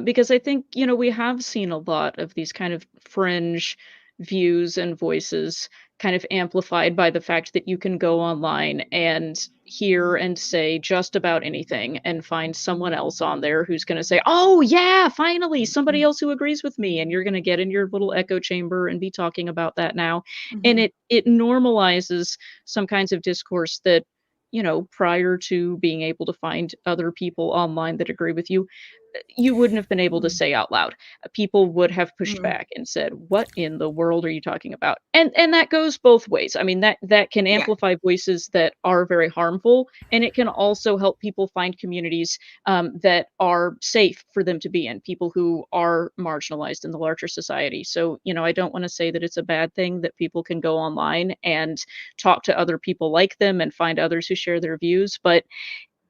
Because I think, you know, we have seen a lot of these kind of fringe views and voices kind of amplified by the fact that you can go online and hear and say just about anything and find someone else on there who's going to say, "Oh yeah, finally somebody else who agrees with me," and you're going to get in your little echo chamber and be talking about that now. And Mhm. it normalizes some kinds of discourse that, prior to being able to find other people online that agree with you, you wouldn't have been able to Mhm. say out loud. People would have pushed Mhm. back and said, "What in the world are you talking about?" And that goes both ways. I mean, that can Yeah. amplify voices that are very harmful, and it can also help people find communities that are safe for them to be in, people who are marginalized in the larger society. So, I don't want to say that it's a bad thing that people can go online and talk to other people like them and find others who share their views, but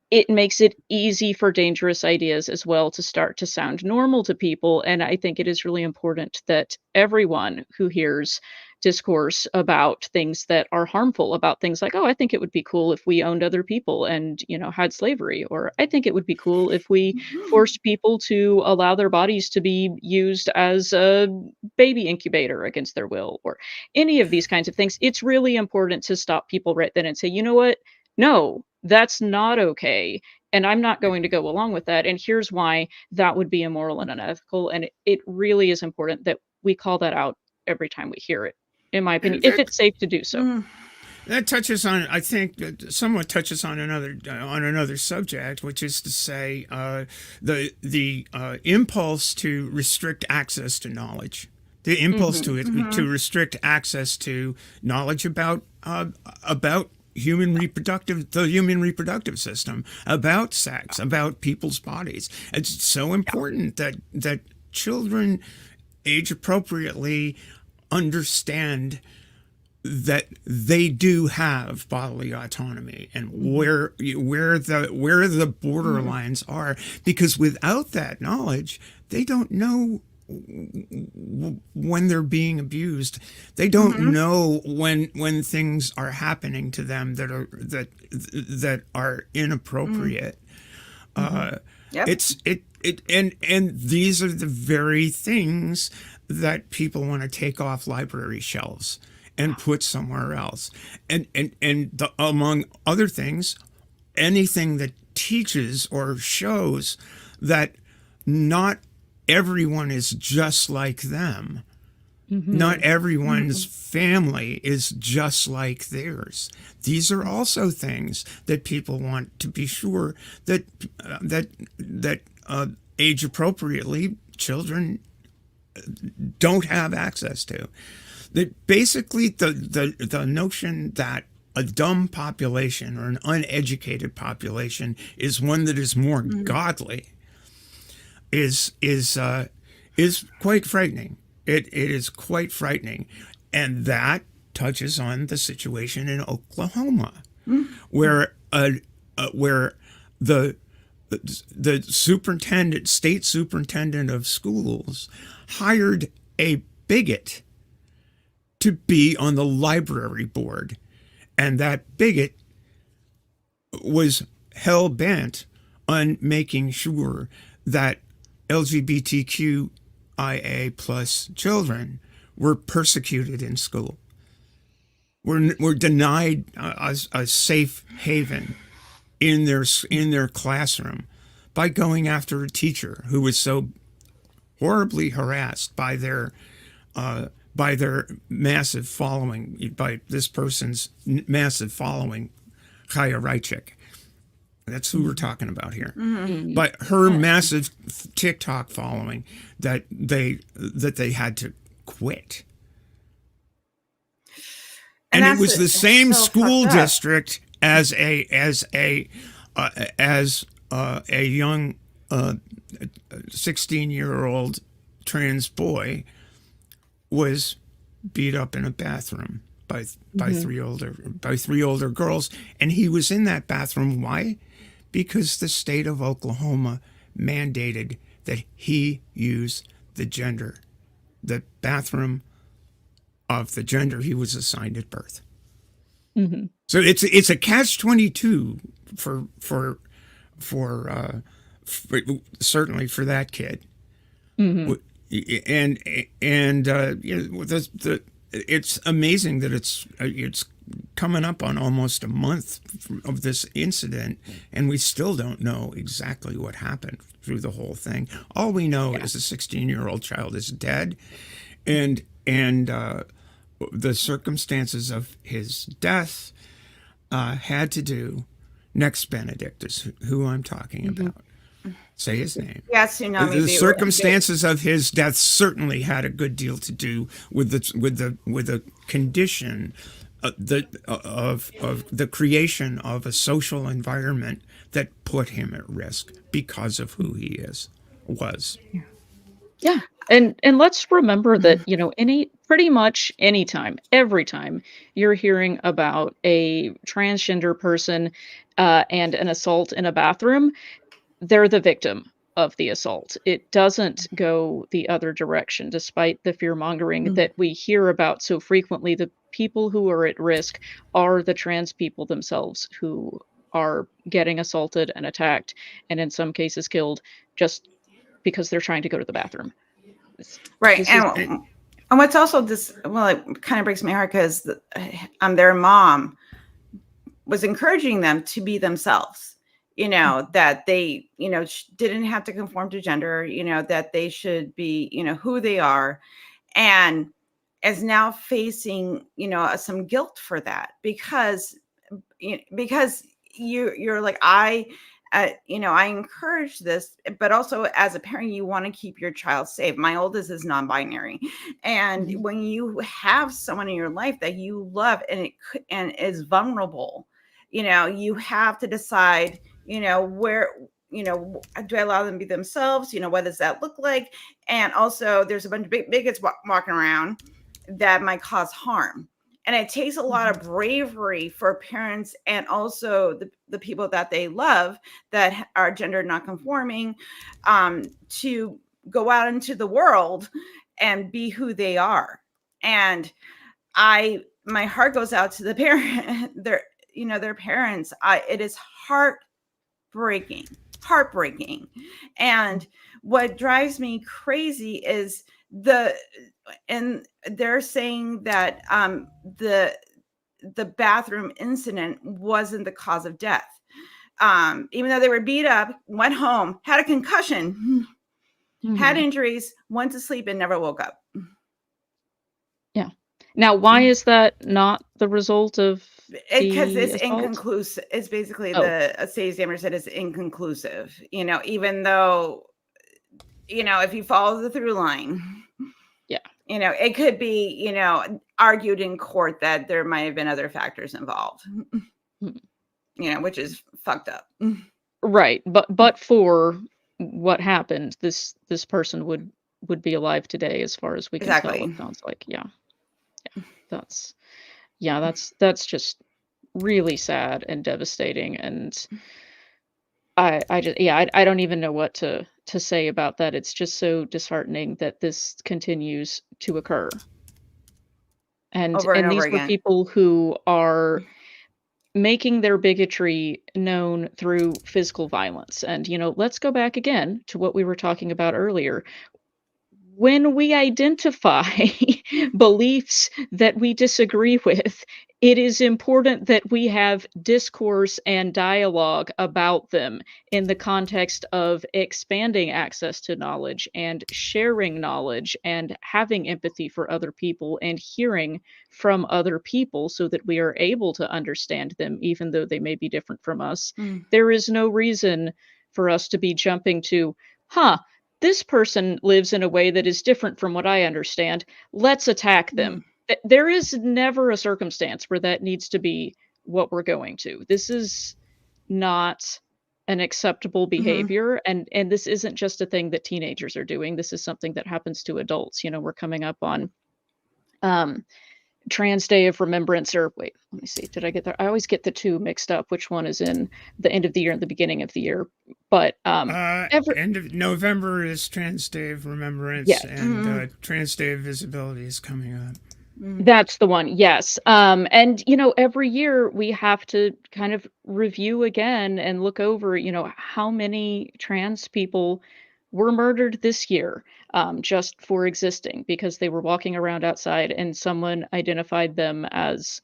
it makes it easy for dangerous ideas as well to start to sound normal to people, and I think it is really important that everyone who hears discourse about things that are harmful, about things like, "Oh, I think it would be cool if we owned other people and, had slavery," or, "I think it would be cool if we forced people to allow their bodies to be used as a baby incubator against their will," or any of these kinds of things. It's really important to stop people right then and say, "You know what? No, that's not okay, and I'm not going to go along with that, and here's why that would be immoral and unethical," and it really is important that we call that out every time we hear it, in my opinion, And if it's safe to do so. Mm. that touches on, I think, somewhat touches on another subject, which is to say, the impulse to restrict access to knowledge, the impulse Mhm. to restrict access to knowledge about the human reproductive system, about sex, about people's bodies. It's so important that children, age appropriately, understand that they do have bodily autonomy and where the borderlines are, because without that knowledge they don't know when they're being abused. They don't Mhm. know when things are happening to them that are inappropriate. Yep. And these are the very things that people want to take off library shelves and put somewhere else. Among other things, anything that teaches or shows that not everyone is just like them. Not Mhm. everyone's family is just like theirs. These are also things that people want to be sure that age appropriately children don't have access to. That basically the notion that a dumb population or an uneducated population is one that is more godly is quite frightening. It is quite frightening, and that touches on the situation in Oklahoma, where where the state superintendent of schools hired a bigot to be on the library board, and that bigot was hell bent on making sure that LGBTQIA plus children were persecuted in school. Were denied a safe haven in their classroom by going after a teacher who was so horribly harassed by their massive following, by this person's massive following, Chaya Raichik. That's who we're talking about here. Mhm. But her massive TikTok following that they had to quit. And it was the same so school fucked up. district as a young 16-year-old trans boy was beat up in a bathroom by three older girls, and he was in that bathroom. Why? Because the state of Oklahoma mandated that he use the bathroom of the gender he was assigned at birth. Mhm. So it's a catch-22 for certainly for that kid. Mhm. And it's amazing that it's coming up on almost a month of this incident, and we still don't know exactly what happened through the whole thing. All we know is a 16-year-old child is dead, and the circumstances of his death had to do. Next Benedict is who I'm talking about. Say his name. Yes, The circumstances of his death certainly had a good deal to do with the condition of the creation of a social environment that put him at risk because of who he was. Yeah. And let's remember that, pretty much anytime, every time you're hearing about a transgender person and an assault in a bathroom, they're the victim of the assault. It doesn't go the other direction, despite the fear mongering that we hear about so frequently. The people who are at risk are the trans people themselves who are getting assaulted and attacked, and in some cases killed, just because they're trying to go to the bathroom. Right. And what's also it kind of breaks my heart because their mom was encouraging them to be themselves, that they, didn't have to conform to gender, that they should be, who they are, and is now facing, some guilt for that because you're like, I encourage this, but also as a parent, you want to keep your child safe. My oldest is non-binary. And when you have someone in your life that you love and is vulnerable, you have to decide, where, do I allow them to be themselves? What does that look like? And also there's a bunch of bigots walking around that might cause harm. And it takes a lot of bravery for parents and also the people that they love that are gender nonconforming to go out into the world and be who they are. And my heart goes out to the parent, their parents. It is heartbreaking. And what drives me crazy is and they're saying that the bathroom incident wasn't the cause of death. Even though they were beat up, went home, had a concussion, had injuries, went to sleep and never woke up. Yeah. Now, why is that not the result of because the it's assault? inconclusive. It's basically Oh. the state examiner said it's inconclusive, even though, if you follow the through line, Yeah. it could be, argued in court that there might have been other factors involved, which is fucked up. Right. But for what happened, this person would be alive today, as far as we can tell. Exactly. It sounds like, yeah. That's just really sad and devastating. And I don't even know what to say about that. It's just so disheartening that this continues to occur. And Over and over these were again. people who are making their bigotry known through physical violence. And, let's go back again to what we were talking about earlier. When we identify beliefs that we disagree with, it is important that we have discourse and dialogue about them in the context of expanding access to knowledge and sharing knowledge and having empathy for other people and hearing from other people so that we are able to understand them, even though they may be different from us. There is no reason for us to be jumping to, this person lives in a way that is different from what I understand. Let's attack them. There is never a circumstance where that needs to be what we're going to. This is not an acceptable behavior. And this isn't just a thing that teenagers are doing. This is something that happens to adults. We're coming up on Trans Day of Remembrance, or wait, let me see. Did I get that? I always get the two mixed up. Which one is in the end of the year and the beginning of the year? But end of November is Trans Day of Remembrance, and Trans Day of Visibility is coming up. That's the one. Yes. And every year we have to kind of review again and look over, how many trans people were murdered this year, just for existing because they were walking around outside and someone identified them as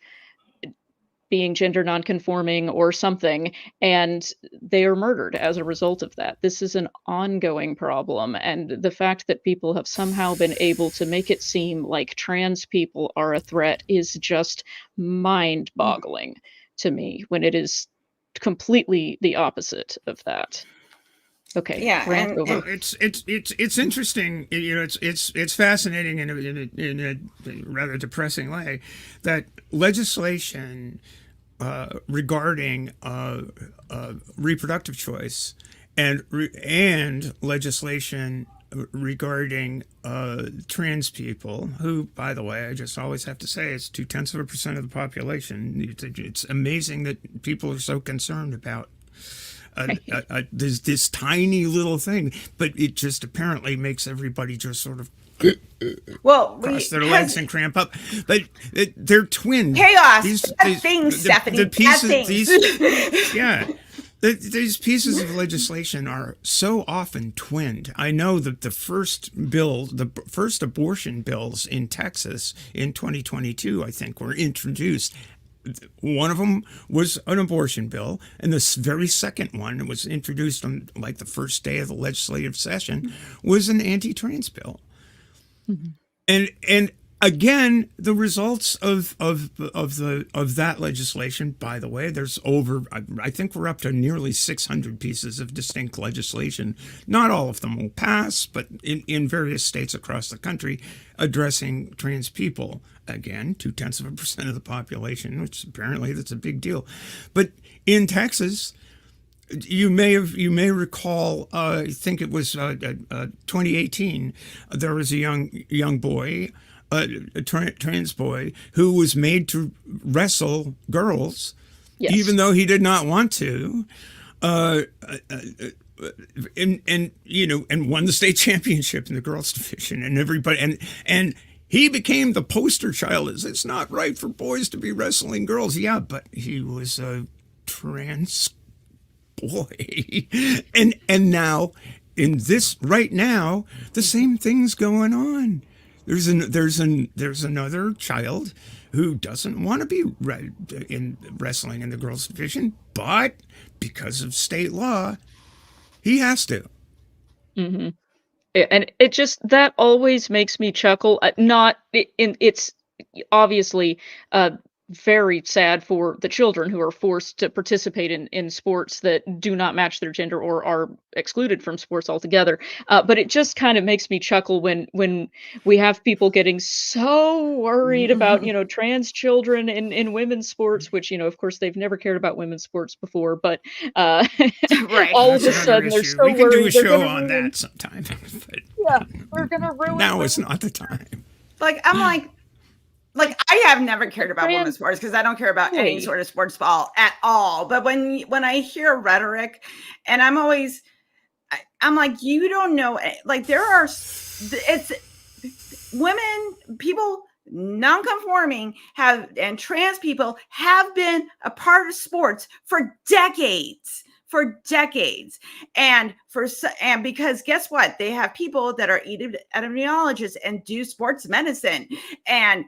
being gender nonconforming or something, and they are murdered as a result of that. This is an ongoing problem, and the fact that people have somehow been able to make it seem like trans people are a threat is just mind-boggling to me, when it is completely the opposite of that. Okay, Yeah, rant and over. Well, it's interesting. It's fascinating in a rather depressing way that legislation regarding reproductive choice and legislation regarding trans people, who, by the way, I just always have to say, it's 0.2% of the population. It's amazing that people are so concerned about there's this tiny little thing, but it just apparently makes everybody just sort of cross their legs and cramp up. But they're twin chaos. Stephanie. The pieces, Things. yeah. These pieces of legislation are so often twinned. I know that the first abortion bills in Texas in 2022, I think, were introduced. One of them was an abortion bill, and this very second one was introduced on like the first day of the legislative session, was an anti-trans bill. Mm-hmm. And again, the results of that legislation, by the way, there's I think we're up to nearly 600 pieces of distinct legislation. Not all of them will pass, but in various states across the country addressing trans people. Again, 0.2% of the population, which apparently that's a big deal. But in Texas, you may recall, I think it was 2018, there was a young boy, a trans boy, who was made to wrestle girls, yes, even though he did not want to, and won the state championship in the girls division, and everybody and he became the poster child. It's not right for boys to be wrestling girls. Yeah, but he was a trans boy, and now in this right now, the same thing's going on. There's another child who doesn't want to be in wrestling in the girls division, but because of state law, he has to. Mm-hmm. And it just, that always makes me chuckle. It's obviously very sad for the children who are forced to participate in sports that do not match their gender or are excluded from sports altogether. But it just kind of makes me chuckle when we have people getting so worried about, trans children in women's sports, which, of course, they've never cared about women's sports before. But right. all of a sudden, they're so worried. We can do a show on that sometime. But yeah, we're going to ruin now is not the time. Like I have never cared about women's sports because I don't care about any sort of sports ball at all. But when I hear rhetoric, and I'm like, you don't know, like it's women, people non-conforming and trans people have been a part of sports for decades. And because guess what? They have people that are epidemiologists and do sports medicine and,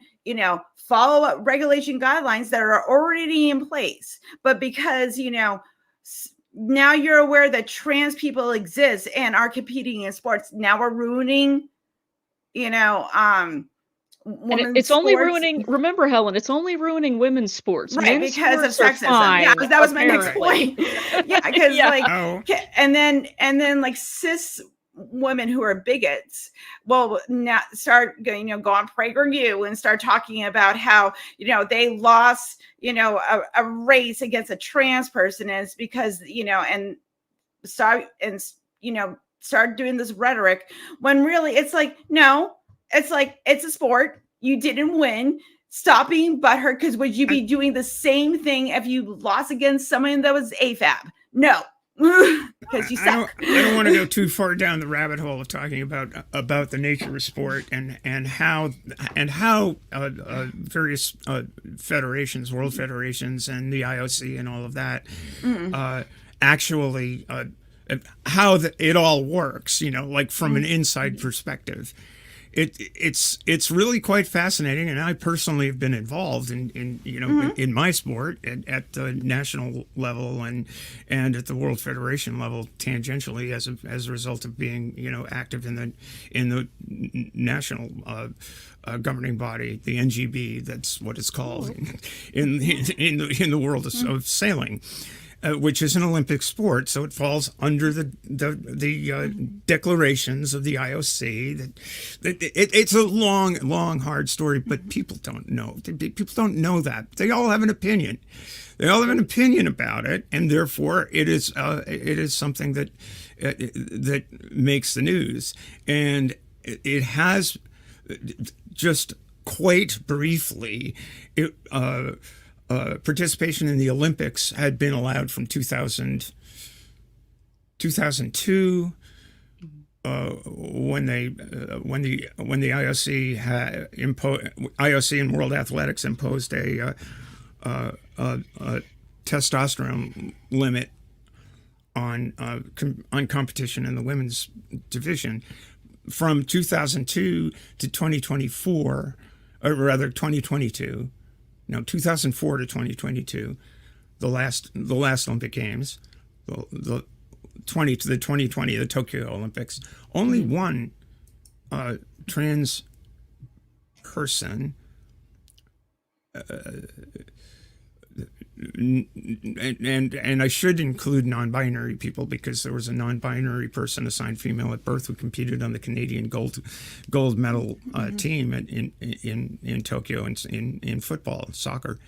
follow up regulation guidelines that are already in place. But because, now you're aware that trans people exist and are competing in sports, now we're ruining, and it's only ruining, remember, Helen, it's only ruining women's sports. Right, men's because sports of sexism. Yeah, that was my next apparently. point. Yeah, because and then like cis women who are bigots will now start going, go on PragerU and start talking about how, they lost, a race against a trans person is because, and start doing this rhetoric when really it's like, no, it's like, it's a sport. You didn't win. Stop being butthurt, because would you be doing the same thing if you lost against someone that was AFAB? No. Because you suck. I don't want to go too far down the rabbit hole of talking about the nature of sport and how various federations, world federations, and the IOC and all of that actually how it all works. Like from an inside perspective. it's really quite fascinating, and I personally have been involved in my sport at the national level and at the World Federation level tangentially as a result of being active in the national governing body, the NGB. That's what it's called in the world of sailing. Which is an Olympic sport, so it falls under the declarations of the IOC. It's a long, hard story, but people don't know. People don't know that. They all have an opinion. They all have an opinion about it, and therefore it is something that makes the news. And it has, just quite briefly, participation in the Olympics had been allowed from 2002 when the IOC and World Athletics imposed a testosterone limit on competition in the women's division. From 2002 to 2024, or rather 2022. No, 2004 to 2022, the last Olympic Games, the 2020, the Tokyo Olympics, only one trans person, and I should include non-binary people, because there was a non-binary person assigned female at birth who competed on the Canadian gold medal team in Tokyo in football, soccer.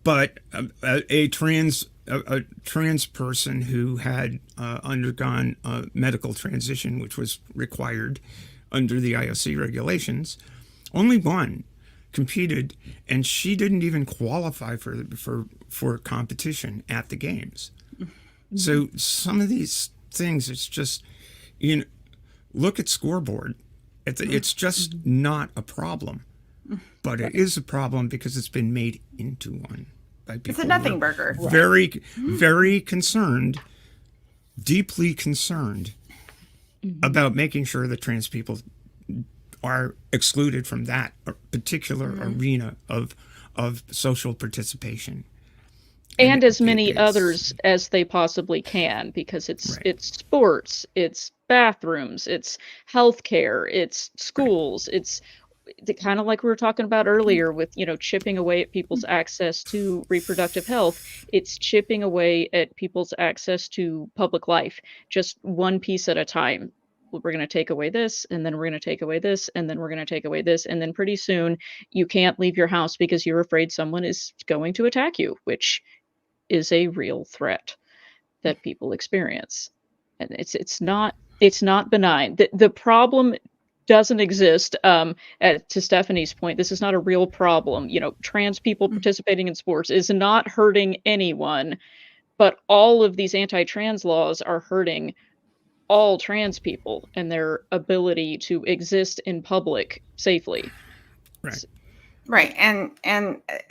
But a trans person who had undergone a medical transition, which was required under the IOC regulations, only one competed, and she didn't even qualify for competition at the games. So some of these things, it's just, look at scoreboard. It's just not a problem, but it is a problem because it's been made into one by people. It's a nothing burger. Very, very concerned, deeply concerned about making sure that trans people are excluded from that particular arena of social participation, and as many others as they possibly can, because it's sports, it's bathrooms, it's healthcare, it's schools, it's kind of like we were talking about earlier with chipping away at people's access to reproductive health. It's chipping away at people's access to public life, just one piece at a time. We're going to take away this, and then we're going to take away this, and then we're going to take away this, and then pretty soon you can't leave your house because you're afraid someone is going to attack you, which is a real threat that people experience. And it's not benign. The problem doesn't exist. To Stephanie's point, this is not a real problem. Trans people participating in sports is not hurting anyone, but all of these anti-trans laws are hurting all trans people and their ability to exist in public safely. Right. And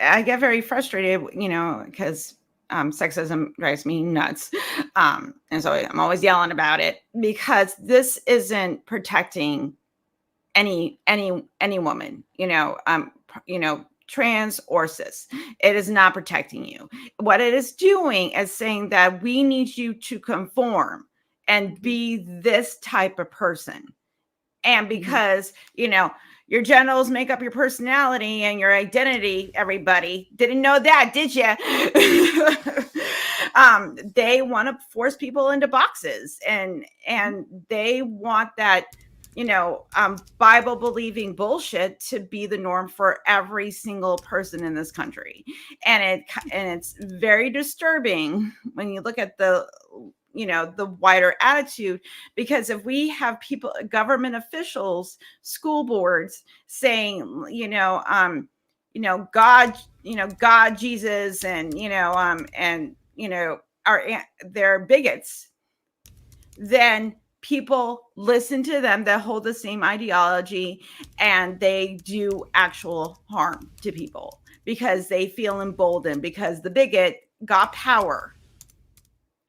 I get very frustrated, because sexism drives me nuts. And so I'm always yelling about it, because this isn't protecting any woman, trans or cis. It is not protecting you. What it is doing is saying that we need you to conform and be this type of person. And because, your genitals make up your personality and your identity, everybody didn't know that, did you? They want to force people into boxes, and they want that, Bible believing bullshit to be the norm for every single person in this country. And it's very disturbing when you look at the wider attitude, because if we have people, government officials, school boards saying, God, Jesus, and they're bigots, then people listen to them that hold the same ideology, and they do actual harm to people because they feel emboldened, because the bigot got power.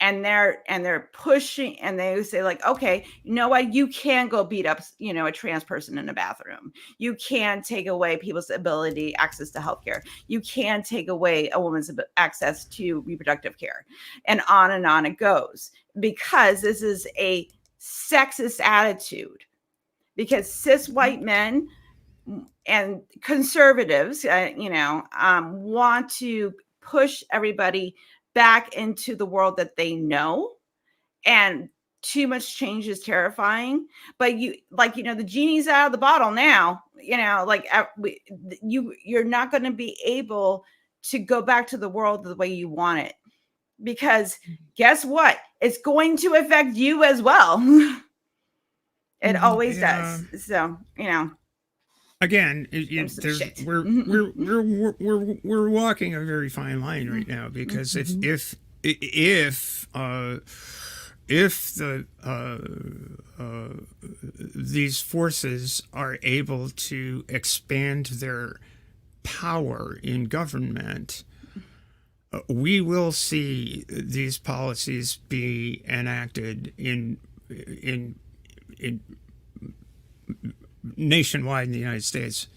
they're pushing, and they say like, okay, you know what, you can go beat up, a trans person in a bathroom. You can take away people's ability, access to healthcare. You can take away a woman's access to reproductive care, and on it goes, because this is a sexist attitude, because cis white men and conservatives, want to push everybody back into the world that they know, and too much change is terrifying. But the genie's out of the bottle now. You're not going to be able to go back to the world the way you want it, because guess what? It's going to affect you as well. It always does. So again, shit. we're walking a very fine line right now, because if these forces are able to expand their power in government, we will see these policies be enacted in nationwide in the United States,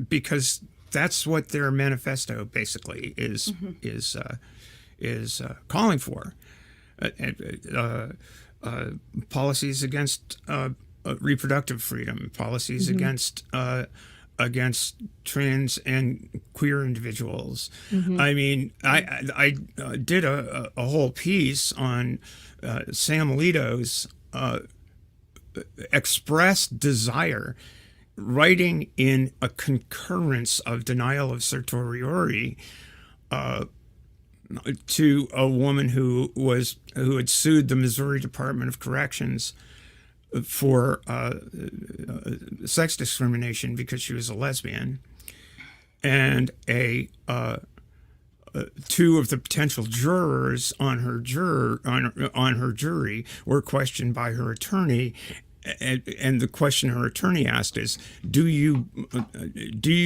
because that's what their manifesto basically is calling for. Policies against reproductive freedom, policies against trans and queer individuals. I mean, I did a whole piece on Sam Alito's expressed desire, writing in a concurrence of denial of certiorari to a woman who had sued the Missouri Department of Corrections for sex discrimination because she was a lesbian, and two of the potential jurors on her jury were questioned by her attorney, and the question her attorney asked is, do you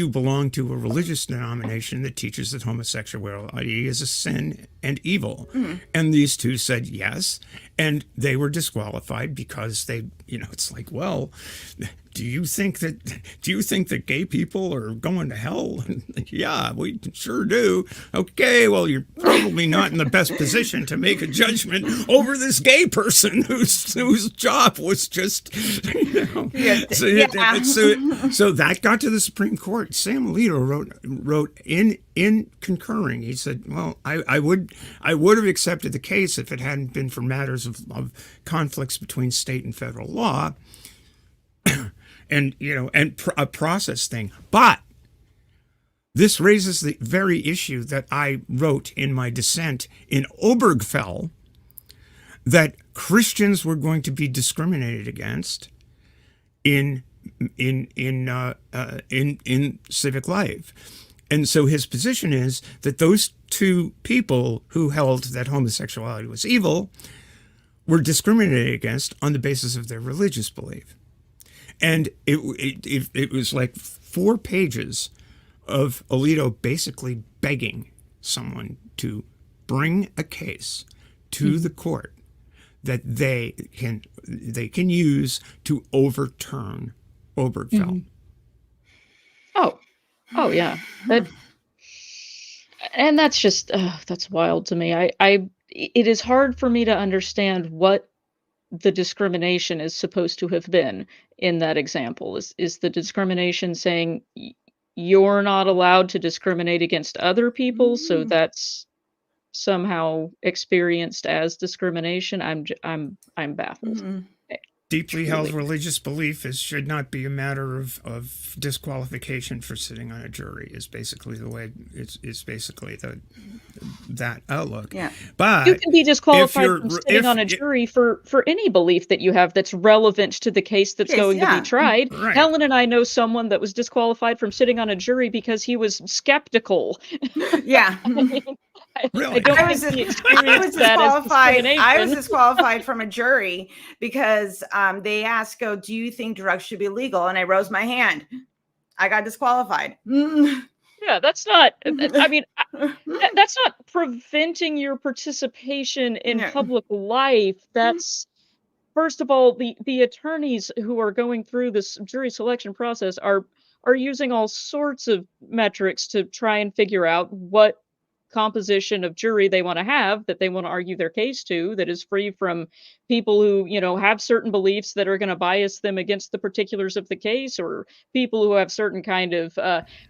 belong to a religious denomination that teaches that homosexuality is a sin and evil? And these two said yes, and they were disqualified because they, it's like, well, do you think that gay people are going to hell? Yeah, we sure do. Okay, well, you're probably not in the best position to make a judgment over this gay person whose job was just, So that got to the Supreme Court. Sam Alito wrote in concurring. He said, well, I would have accepted the case if it hadn't been for matters of conflicts between state and federal law. And a process thing. But this raises the very issue that I wrote in my dissent in Obergefell, that Christians were going to be discriminated against in civic life. And so his position is that those two people who held that homosexuality was evil were discriminated against on the basis of their religious belief. And it was like 4 pages of Alito basically begging someone to bring a case to the court that they can use to overturn Obergefell. Oh yeah. And that's just that's wild to me. It is hard for me to understand what the discrimination is supposed to have been in that example. Is the discrimination saying you're not allowed to discriminate against other people, so that's somehow experienced as discrimination? I'm baffled. Deeply held religious belief should not be a matter of disqualification for sitting on a jury. Is basically the way is basically that outlook. Yeah, but you can be disqualified from sitting on a jury for any belief that you have that's relevant to the case that's going to be tried. Right. Helen and I know someone that was disqualified from sitting on a jury because he was skeptical. Yeah. Really? I was disqualified from a jury because they asked, do you think drugs should be legal? And I rose my hand. I got disqualified. Yeah, Yeah, that's not. I mean, that's not preventing your participation in No. public life. That's first of all, the attorneys who are going through this jury selection process are using all sorts of metrics to try and figure out what composition of jury they want to have that they want to argue their case to that is free from people who, have certain beliefs that are going to bias them against the particulars of the case, or people who have certain kind of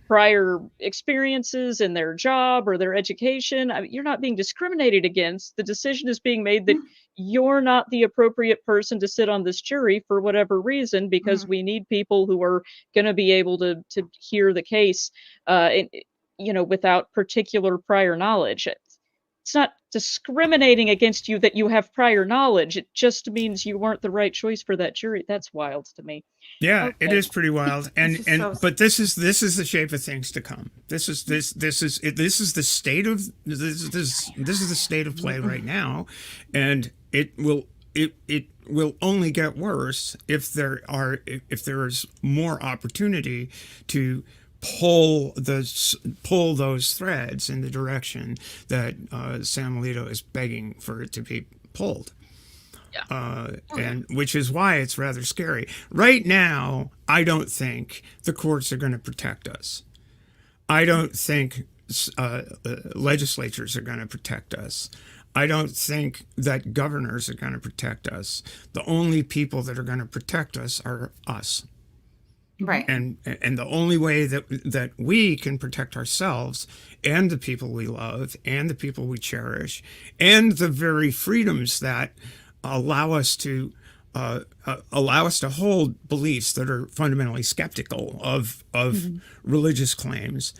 prior experiences in their job or their education. I mean, you're not being discriminated against. The decision is being made that you're not the appropriate person to sit on this jury for whatever reason, because we need people who are going to be able to hear the case without particular prior knowledge. It's not discriminating against you that you have prior knowledge. It just means you weren't the right choice for that jury. That's wild to me. Yeah, it Okay. is pretty wild, but this is the shape of things to come. This is the state of this is the state of play right now, and it will only get worse if there is more opportunity to pull those threads in the direction that Sam Alito is begging for it to be pulled. And which is why it's rather scary. Right now, I don't think the courts are going to protect us. I don't think legislatures are going to protect us. I don't think that governors are going to protect us. The only people that are going to protect us are us. Right. And the only way that we can protect ourselves and the people we love and the people we cherish and the very freedoms that allow us to hold beliefs that are fundamentally skeptical of religious claims,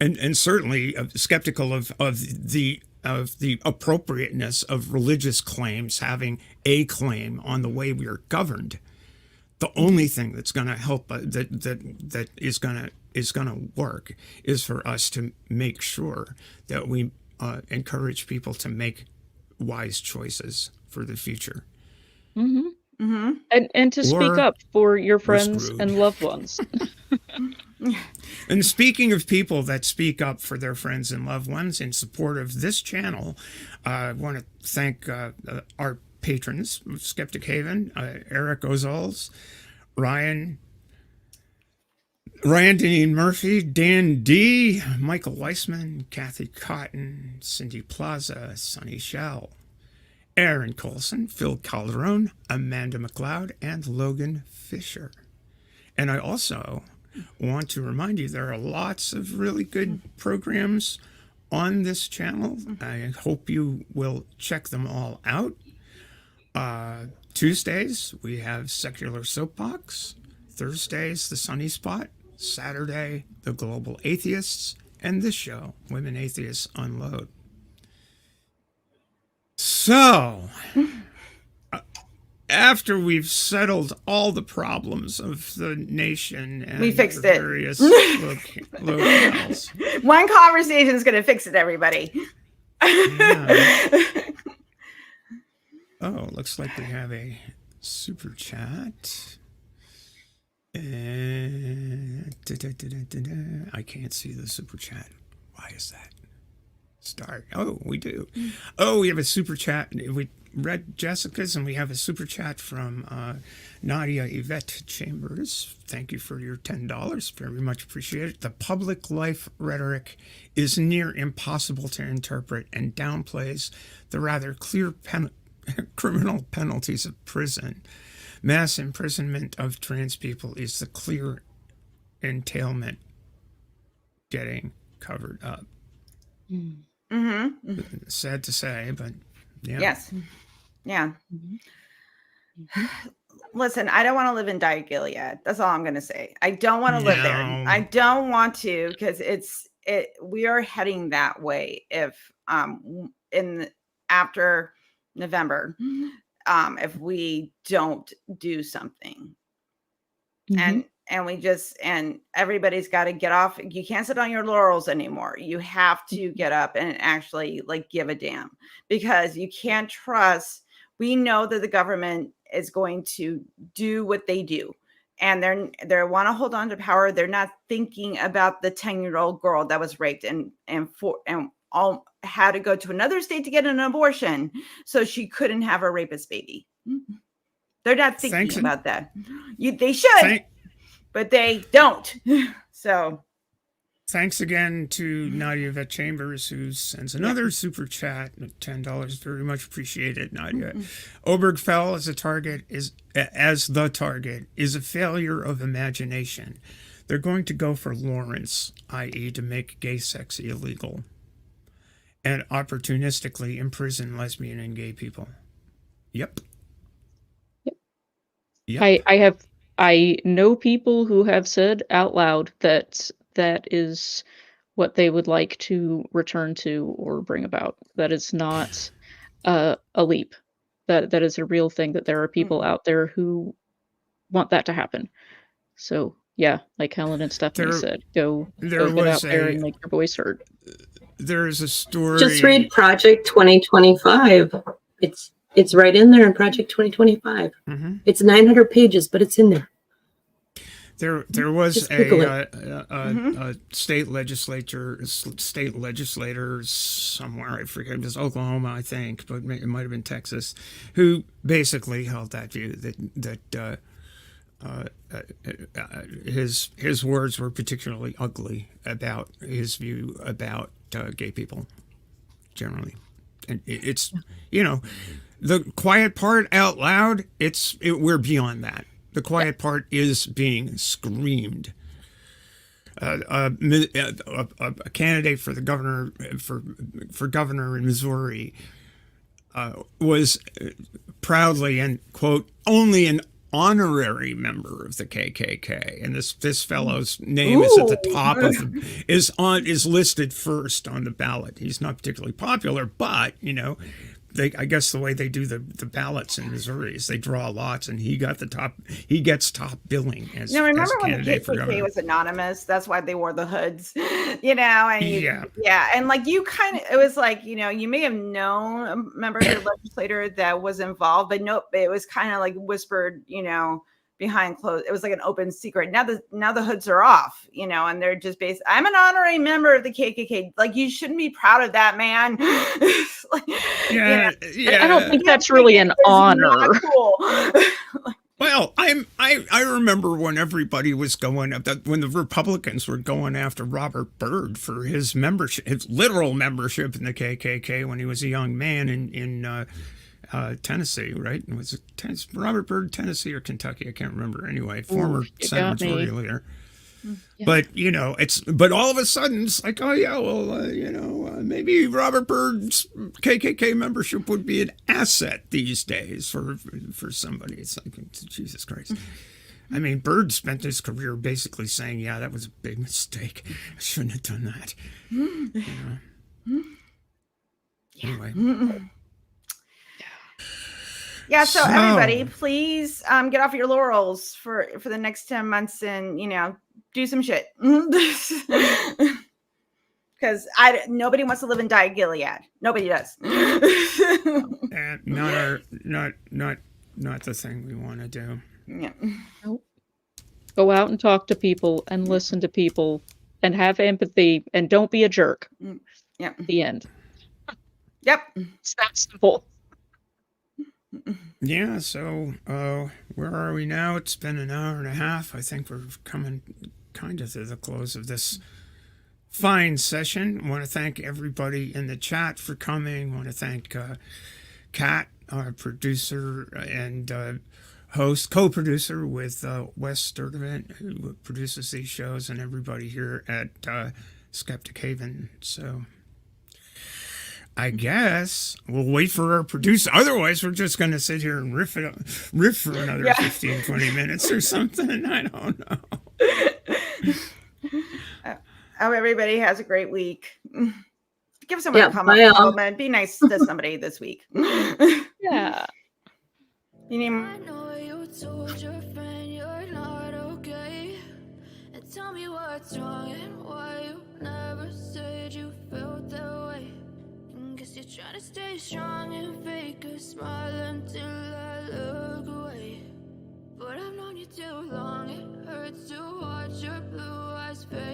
and certainly skeptical of the appropriateness of religious claims having a claim on the way we are governed. The only thing that's going to help that is going to work is for us to make sure that we encourage people to make wise choices for the future. Mm-hmm. Mm-hmm. And to speak up for your friends and loved ones. And speaking of people that speak up for their friends and loved ones in support of this channel, I want to thank our patrons, Skeptic Haven, Eric Ozols, Rion Deneen Murphy, Dan D, Michael Wiseman, Kathy Cotton, Cindy Plaza, Sunny Shell, Aaron Coalson, Phil Calderone, Amanda McLeod, and Logan Fisher. And I also want to remind you there are lots of really good programs on this channel. I hope you will check them all out. Tuesdays, we have Secular Soapbox. Thursdays, The Sunny Spot. Saturday, The Global Atheists. And this show, Women Atheists Unload. So, after we've settled all the problems of the nation and we fixed it. Various locales. One conversation is going to fix it, everybody. Yeah. Oh, looks like we have a super chat. I can't see the super chat. Why is that? Start. Oh, we do. Oh, we have a super chat. We read Jessica's, and we have a super chat from Nadia Yvette Chambers. Thank you for your $10. Very much appreciated. The public life rhetoric is near impossible to interpret and downplays the rather clear criminal penalties of prison. Mass imprisonment of trans people is the clear entailment getting covered up. Mm-hmm. Sad to say, but yeah. Yes. Yeah. Mm-hmm. Listen, I don't want to live in Gilead. That's all I'm going to say. I don't want to live there. I don't want to, because we are heading that way. If after November, if we don't do something, and everybody's got to get off. You can't sit on your laurels anymore. You have to get up and actually give a damn, because you can't trust. We know that the government is going to do what they do, and they want to hold on to power. They're not thinking about the 10-year-old girl that was raped and all had to go to another state to get an abortion so she couldn't have a rapist baby. They're not thinking about that. They should, but they don't. So thanks again to Nadia Vet Chambers, who sends another super chat of $10. Very much appreciated, Nadia. Obergefell as the target is a failure of imagination. They're going to go for Lawrence, i.e. to make gay sex illegal, and opportunistically imprison lesbian and gay people. Yep. I know people who have said out loud that is what they would like to return to or bring about. That is not a leap. That is a real thing, that there are people out there who want that to happen. So yeah, like Helen and Stephanie said, go get out there and make your voice heard. There's a story. Just read Project 2025. It's right in there in Project 2025. Mm-hmm. It's 900 pages, but it's in there. There was a state legislator somewhere, I forget, it was Oklahoma, I think, but it might have been Texas, who basically held that view that his words were particularly ugly about his view about gay people generally. And it's, the quiet part out loud, we're beyond that. The quiet part is being screamed. A candidate for the governor for governor in Missouri was proudly and quote only an honorary member of the KKK, and this fellow's name is at the top of is listed first on the ballot. He's not particularly popular, but I guess the way they do the ballots in Missouri is they draw lots, and he gets top billing as remember as when the KKK was anonymous? That's why they wore the hoods, and and like it was like, you may have known a member of your legislator that was involved, but nope, it was kind of like whispered, behind closed. It was like an open secret. Now the hoods are off, and they're just I'm an honorary member of the KKK. Like, you shouldn't be proud of that, man. I don't think that's really an honor. Cool. Well, I remember when everybody was when the Republicans were going after Robert Byrd for his membership, his literal membership in the KKK when he was a young man in Tennessee, right? Was it Robert Byrd, Tennessee or Kentucky? I can't remember. Anyway, former Senate Majority Leader. Yeah. But but all of a sudden it's like, oh yeah, well, maybe Robert Byrd's KKK membership would be an asset these days for somebody. It's like, Jesus Christ. I mean, Byrd spent his career basically saying, yeah, that was a big mistake. I shouldn't have done that. Anyway. Yeah, so everybody, please get off your laurels for the next 10 months and, do some shit. Because nobody wants to live and die at Gilead. Nobody does. And not the thing we want to do. Yeah. Nope. Go out and talk to people and listen to people and have empathy and don't be a jerk. Yep. The end. Yep. It's that simple. Yeah, so where are we now? It's been an hour and a half. I think we're coming kind of to the close of this fine session. I want to thank everybody in the chat for coming. I want to thank Kat, our producer and co-producer with Wes Sturdivant, who produces these shows, and everybody here at Skeptic Haven. So I guess we'll wait for our producer. Otherwise, we're just going to sit here and riff for another 15, 20 minutes or something. I don't know. Oh, everybody has a great week. Give someone a compliment. Be nice to somebody this week. Yeah. You need. I know you told your friend you're not okay. And tell me what's wrong and why you never said you felt that way. Guess you're trying to stay strong and fake a smile until I look away. But I'm not known you too long. It hurts to watch your blue eyes fade.